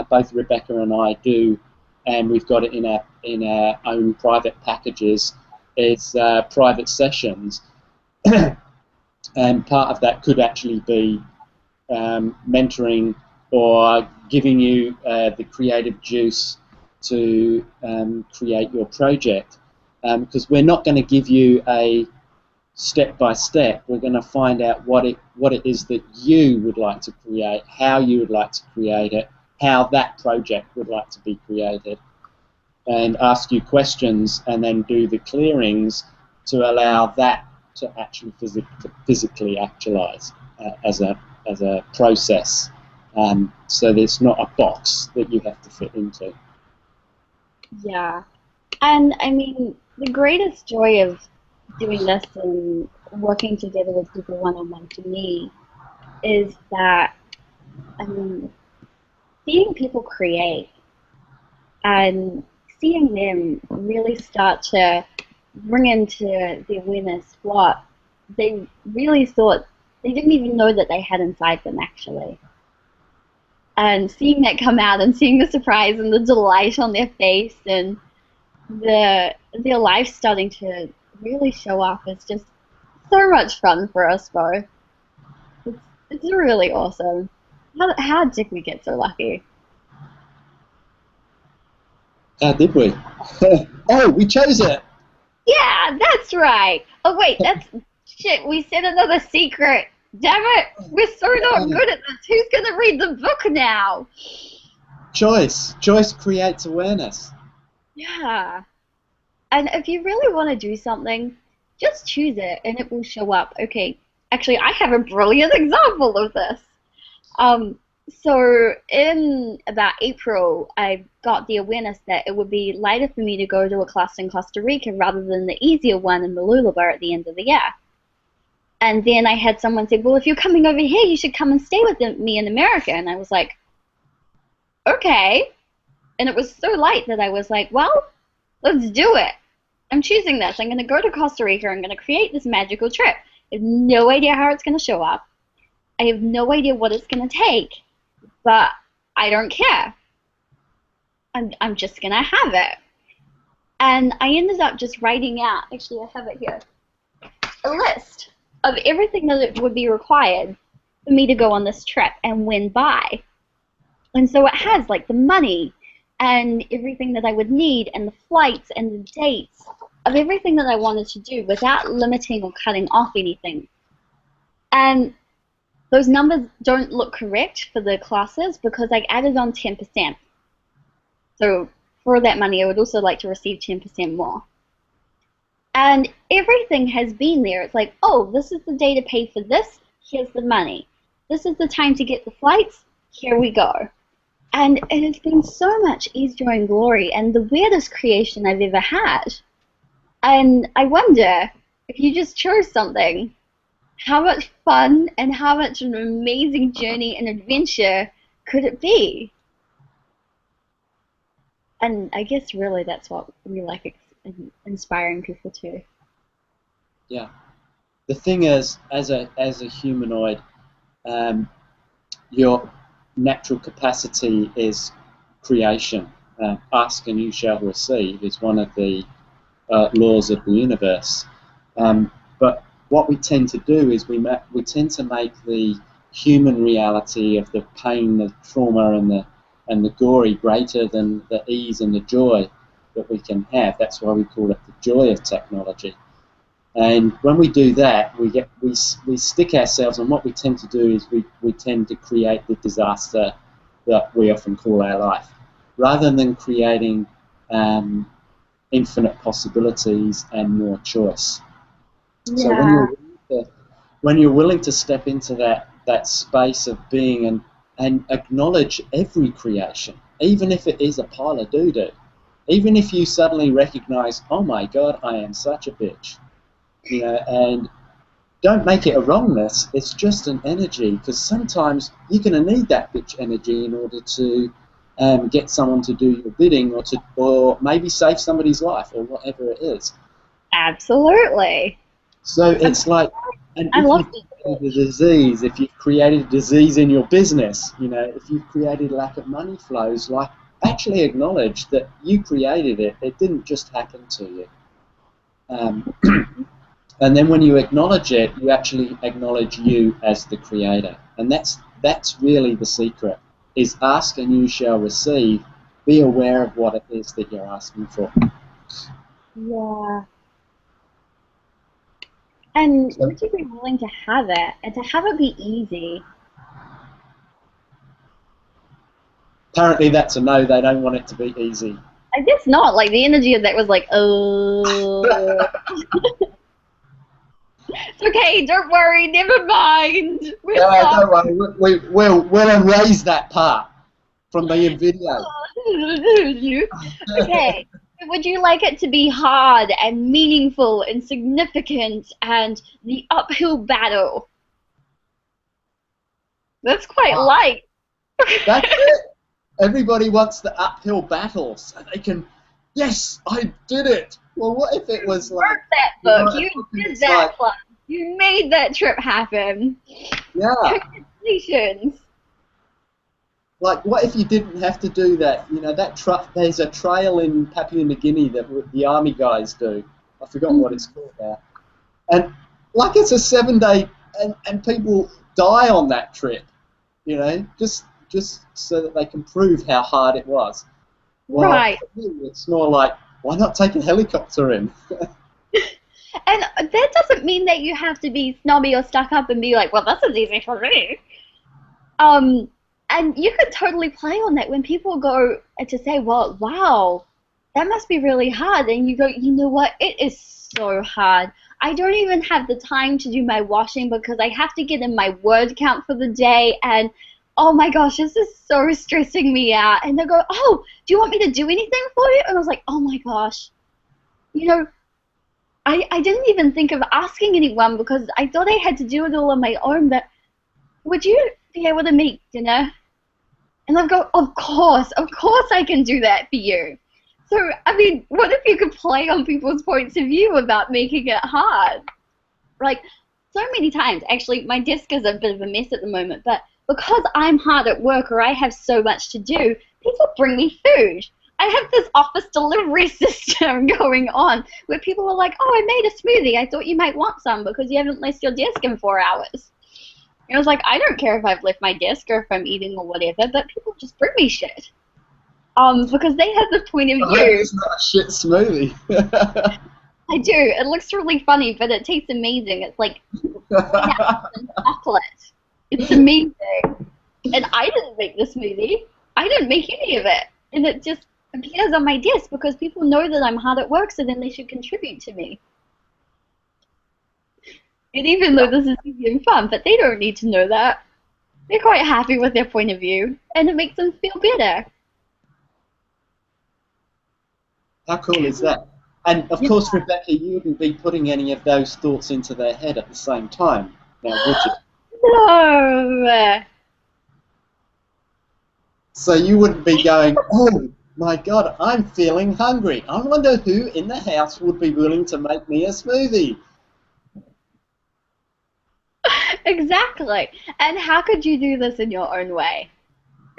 both Rebecca and I do, and we've got it in our own private packages, is private sessions, and part of that could actually be mentoring or giving you the creative juice to create your project, because we're not going to give you a step-by-step. We're going to find out what it is that you would like to create, how you would like to create it, how that project would like to be created, and ask you questions, and then do the clearings to allow that to actually physically actualize as a process. So there's not a box that you have to fit into. Yeah. And I mean, the greatest joy of doing this and working together with people one-on-one to me is that, I mean, seeing people create and seeing them really start to bring into the awareness what they really thought they didn't even know that they had inside them, actually. And seeing that come out and seeing the surprise and the delight on their face and their life starting to really show up is just so much fun for us both. It's really awesome. How did we get so lucky? How did we? Oh, we chose it! Yeah, that's right! Oh wait, that's... Shit, we said another secret! Damn it! We're so not good at this! Who's gonna read the book now? Choice. Choice creates awareness. Yeah. And if you really want to do something, just choose it and it will show up. Okay, actually, I have a brilliant example of this. So in about April, I got the awareness that it would be lighter for me to go to a class in Costa Rica rather than the easier one in Mooloolaba at the end of the year. And then I had someone say, well, if you're coming over here, you should come and stay with me in America. And I was like, okay. And it was so light that I was like, well, let's do it. I'm choosing this. I'm going to go to Costa Rica. I'm going to create this magical trip. I have no idea how it's going to show up. I have no idea what it's going to take. But I don't care. I'm just going to have it. And I ended up just writing out, actually I have it here, a list of everything that it would be required for me to go on this trip and when by. And so it has like the money and everything that I would need and the flights and the dates of everything that I wanted to do without limiting or cutting off anything. And those numbers don't look correct for the classes because I added on 10%. So for that money, I would also like to receive 10% more. And everything has been there. It's like, oh, this is the day to pay for this. Here's the money. This is the time to get the flights. Here we go. And it has been so much ease, joy, and glory and the weirdest creation I've ever had. And I wonder, if you just chose something, how much fun and how much an amazing journey and adventure could it be? And I guess really that's what we like inspiring people to. Yeah. The thing is, as a humanoid, your natural capacity is creation. Ask and you shall receive is one of the laws of the universe. But what we tend to do is we tend to make the human reality of the pain, the trauma, and the gory greater than the ease and the joy. that we can have. That's why we call it the joy of technology. And when we do that, we stick ourselves, and what we tend to do is we tend to create the disaster that we often call our life, rather than creating infinite possibilities and more choice. Yeah. So when you're willing to step into that space of being and acknowledge every creation, even if it is a pile of doo-doo, even if you suddenly recognize, oh my God, I am such a bitch, you know, and don't make it a wrongness, it's just an energy, because sometimes you're going to need that bitch energy in order to get someone to do your bidding, or maybe save somebody's life, or whatever it is. Absolutely. So it's like, and I love if you've created a disease, if you've created a disease in your business, you know, if you've created lack of money flows, like, actually acknowledge that you created it. It didn't just happen to you. And then when you acknowledge it, you actually acknowledge you as the creator. And that's really the secret, is ask and you shall receive. Be aware of what it is that you're asking for. Yeah. And would you be willing to have it, and to have it be easy? Apparently that's a no. They don't want it to be easy. I guess not. Like, the energy of that was like, oh. It's okay, don't worry, never mind. Don't worry, we'll erase that part from the video. Okay, would you like it to be hard and meaningful and significant and the uphill battle? That's quite light. That's it. Everybody wants the uphill battle, so they can, yes, I did it. Well, what if it was like... You wrote that book, you did that club, you made that trip happen. Yeah. Congratulations. Like, what if you didn't have to do that? You know, there's a trail in Papua New Guinea that the army guys do. I've forgotten what it's called now. And, like, it's a 7-day, and people die on that trip, you know, just so that they can prove how hard it was. Well, right. It's more like, why not take a helicopter in? And that doesn't mean that you have to be snobby or stuck up and be like, well, this is easy for me. And you could totally play on that when people go to say, well, wow, that must be really hard. And you go, you know what, it is so hard. I don't even have the time to do my washing because I have to get in my word count for the day, and oh my gosh, this is so stressing me out. And they go, oh, do you want me to do anything for you? And I was like, oh my gosh, you know, I didn't even think of asking anyone because I thought I had to do it all on my own, but would you be able to make dinner? And I'd go, of course I can do that for you. So, I mean, what if you could play on people's points of view about making it hard? Like, so many times, actually, my desk is a bit of a mess at the moment, but because I'm hard at work or I have so much to do, people bring me food. I have this office delivery system going on where people are like, oh, I made a smoothie. I thought you might want some because you haven't left your desk in 4 hours. And I was like, I don't care if I've left my desk or if I'm eating or whatever, but people just bring me shit. Because they have the point of view. It's not a shit smoothie. I do. It looks really funny, but it tastes amazing. It's like chocolate. It's amazing. And I didn't make the smoothie. I didn't make any of it. And it just appears on my desk because people know that I'm hard at work, so then they should contribute to me. And even though this is easy and fun, but they don't need to know that. They're quite happy with their point of view, and it makes them feel better. How cool is that? And, of course, Rebecca, you wouldn't be putting any of those thoughts into their head at the same time, now, would you? No. So you wouldn't be going, oh, my God, I'm feeling hungry. I wonder who in the house would be willing to make me a smoothie. Exactly. And how could you do this in your own way?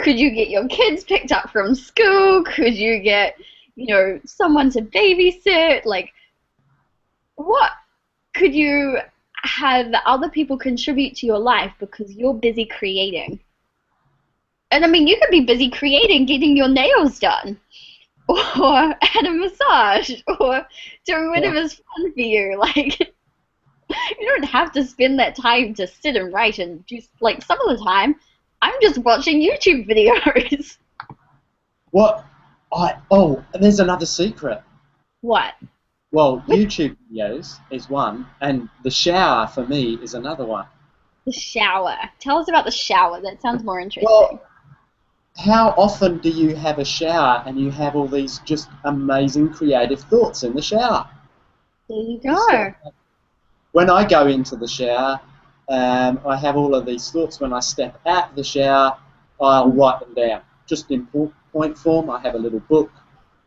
Could you get your kids picked up from school? Could you get, you know, someone to babysit? Like, what? Could you have other people contribute to your life because you're busy creating? And I mean, you could be busy creating, getting your nails done. or at a massage, or doing Yeah. whatever's fun for you. Like, you don't have to spend that time to sit and write and just, like, some of the time, I'm just watching YouTube videos. What? Oh, and there's another secret. What? Well, YouTube videos is one, and the shower for me is another one. The shower. Tell us about the shower. That sounds more interesting. Well, how often do you have a shower and you have all these just amazing creative thoughts in the shower? There you So, go. when I go into the shower, I have all of these thoughts. When I step out of the shower, I'll write them down. Just in point form. I have a little book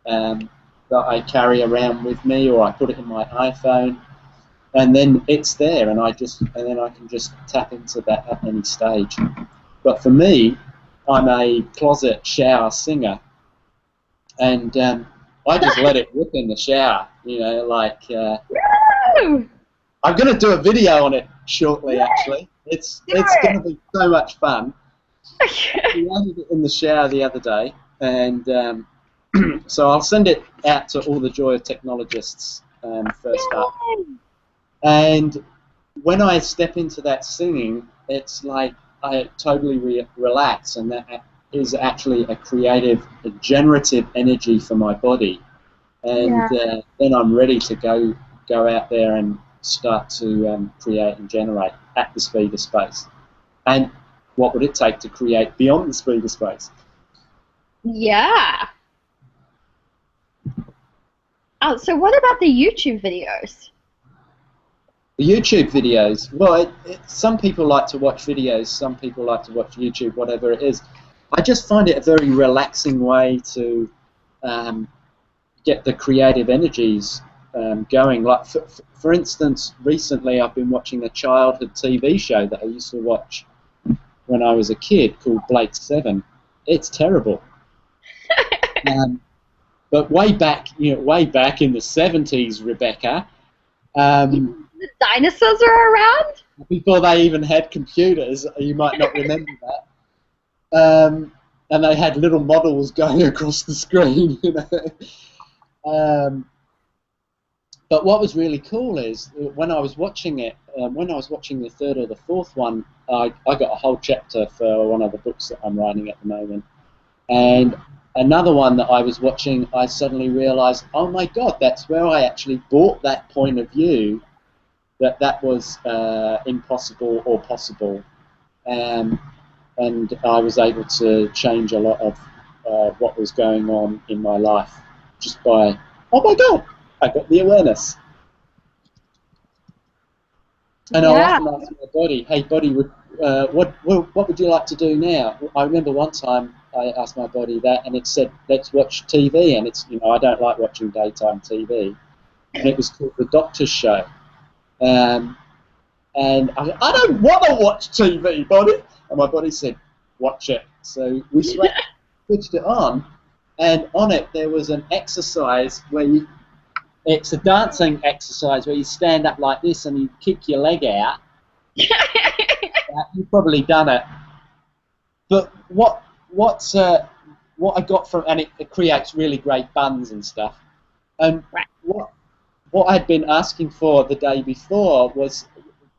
that I carry around with me, or I put it in my iPhone, and then it's there, and then I can just tap into that at any stage. But for me, I'm a closet shower singer, and I just let it rip in the shower. You know, like Woo! I'm going to do a video on it shortly. Actually, it's going to be so much fun. We landed it in the shower the other day, and so I'll send it out to all the Joy of Technologists first up. And when I step into that singing, it's like I totally relax, and that is actually a creative, a generative energy for my body. And then I'm ready to go out there and start to create and generate at the speed of space. And what would it take to create beyond the speed of space? Yeah. Oh, so what about the YouTube videos? The YouTube videos, well, some people like to watch videos, some people like to watch YouTube, whatever it is. I just find it a very relaxing way to get the creative energies going. Like, for instance, recently I've been watching a childhood TV show that I used to watch when I was a kid called Blake 7. It's terrible. But way back in the 70s, Rebecca, The dinosaurs are around? before they even had computers, you might not remember that. And they had little models going across the screen, you know. But what was really cool is when I was watching it, when I was watching the third or the fourth one, I got a whole chapter for one of the books that I'm writing at the moment. And another one that I was watching, I suddenly realized, oh my God, that's where I actually bought that point of view, that was impossible or possible. And I was able to change a lot of what was going on in my life just by, oh my God, I got the awareness. And I'll often ask my body, hey, body, what would you like to do now? I remember one time I asked my body that, and it said, let's watch TV. And it's, I don't like watching daytime TV. And it was called The Doctor's Show. And I don't want to watch TV, body. And my body said, watch it. So we switched it on, and on it there was an exercise where it's a dancing exercise where you stand up like this and you kick your leg out. You've probably done it. But what I got from, and it creates really great buns and stuff. And what I'd been asking for the day before was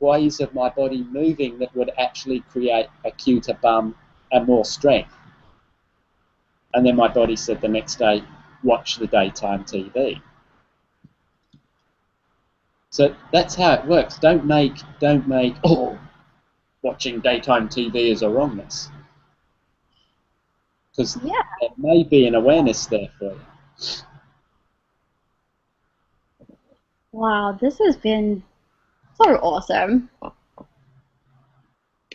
ways of my body moving that would actually create a cuter bum and more strength. And then my body said the next day, watch the daytime TV. So that's how it works. Don't make watching daytime TV is a wrongness. Because there may be an awareness there for you. Wow, this has been so awesome.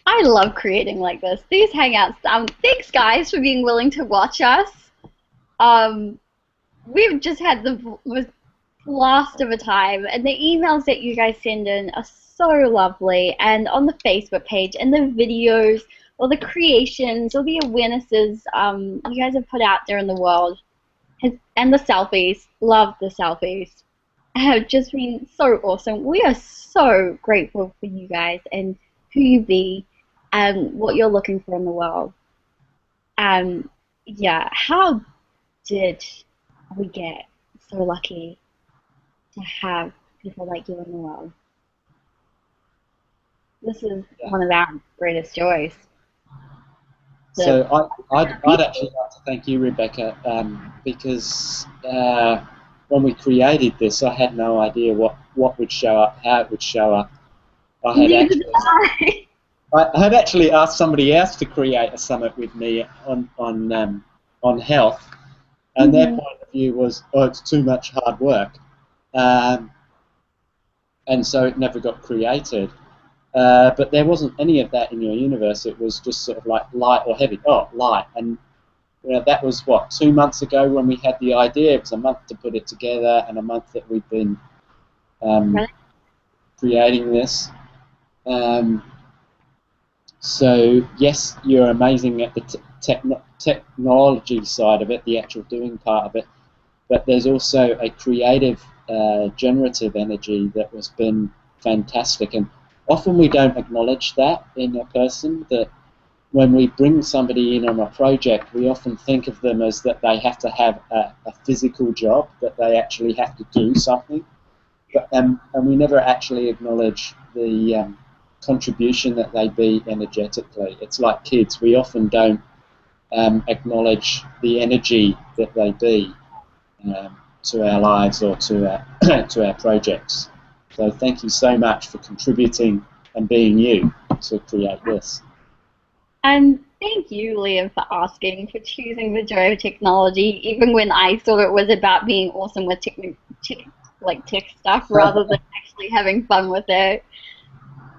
I love creating like this. These hangouts. Thanks, guys, for being willing to watch us. We've just had the most blast of a time, and the emails that you guys send in are so lovely. And on the Facebook page, and the videos, or the creations, or the awarenesses you guys have put out there in the world, and the selfies. Love the selfies. Have just been so awesome. We are so grateful for you guys and who you be and what you're looking for in the world. Yeah, how did we get so lucky to have people like you in the world. This is one of our greatest joys. So I'd actually like to thank you, Rebecca, because when we created this, I had no idea what would show up, how it would show up. I had actually asked somebody else to create a summit with me on health, and their point of view was, oh, it's too much hard work, and so it never got created. But there wasn't any of that in your universe. It was just sort of like light or heavy. Oh, light. And that was, what, 2 months ago when we had the idea. It was a month to put it together and a month that we've been creating this. So, yes, you're amazing at the technology side of it, the actual doing part of it. But there's also a creative, generative energy that has been fantastic. And often we don't acknowledge that in a person, that when we bring somebody in on a project, we often think of them as that they have to have a physical job, that they actually have to do something, and we never actually acknowledge the contribution that they be energetically. It's like kids. We often don't acknowledge the energy that they be to our lives or to our projects. So thank you so much for contributing and being you to create this. And thank you, Liam, for asking, for choosing the joy of technology, even when I thought it was about being awesome with tech stuff rather than actually having fun with it.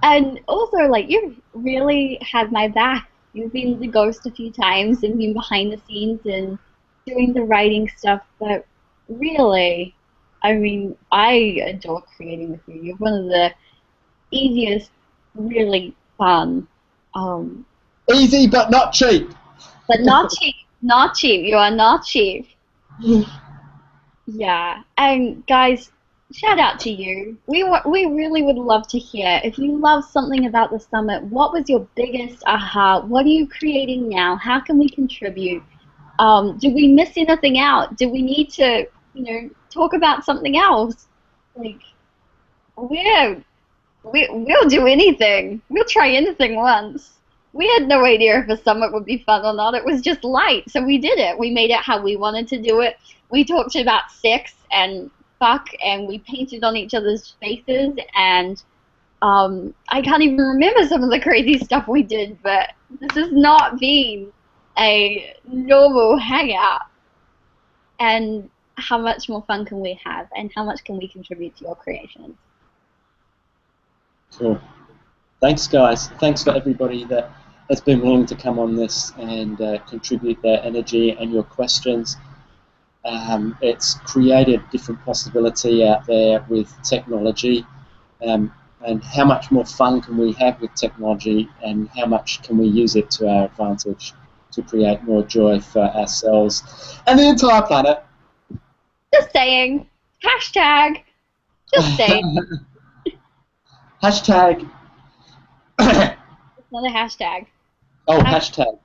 And also, like, you've really had my back. You've been the ghost a few times and been behind the scenes and doing the writing stuff, but really, I mean, I adore creating with you. You're one of the easiest, really fun. Easy but not cheap. But not cheap. Not cheap. You are not cheap. Yeah. And guys, shout out to you. We really would love to hear. If you love something about the summit, what was your biggest aha? What are you creating now? How can we contribute? Do we miss anything out? Do we need to, talk about something else? Like, we'll do anything. We'll try anything once. We had no idea if a summit would be fun or not. It was just light, so we did it. We made it how we wanted to do it. We talked about sex and fuck, and we painted on each other's faces, and I can't even remember some of the crazy stuff we did, but this has not been a normal hangout. And how much more fun can we have, and how much can we contribute to your creations? Cool. Thanks, guys. Thanks for everybody that has been willing to come on this and contribute their energy and your questions. It's created different possibility out there with technology, and how much more fun can we have with technology, and how much can we use it to our advantage to create more joy for ourselves and the entire planet. Just saying. Hashtag. Just saying. Hashtag. It's not a hashtag. Oh, hashtag.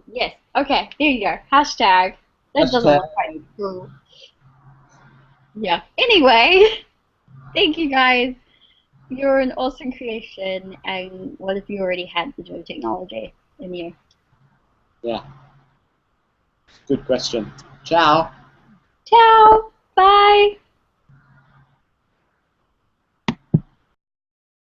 Yes. Okay, there you go. Hashtag. That doesn't look right. Cool. Yeah. Anyway, thank you guys. You're an awesome creation, and what if you already had the joy of technology in you? Yeah. Good question. Ciao. Ciao. Bye.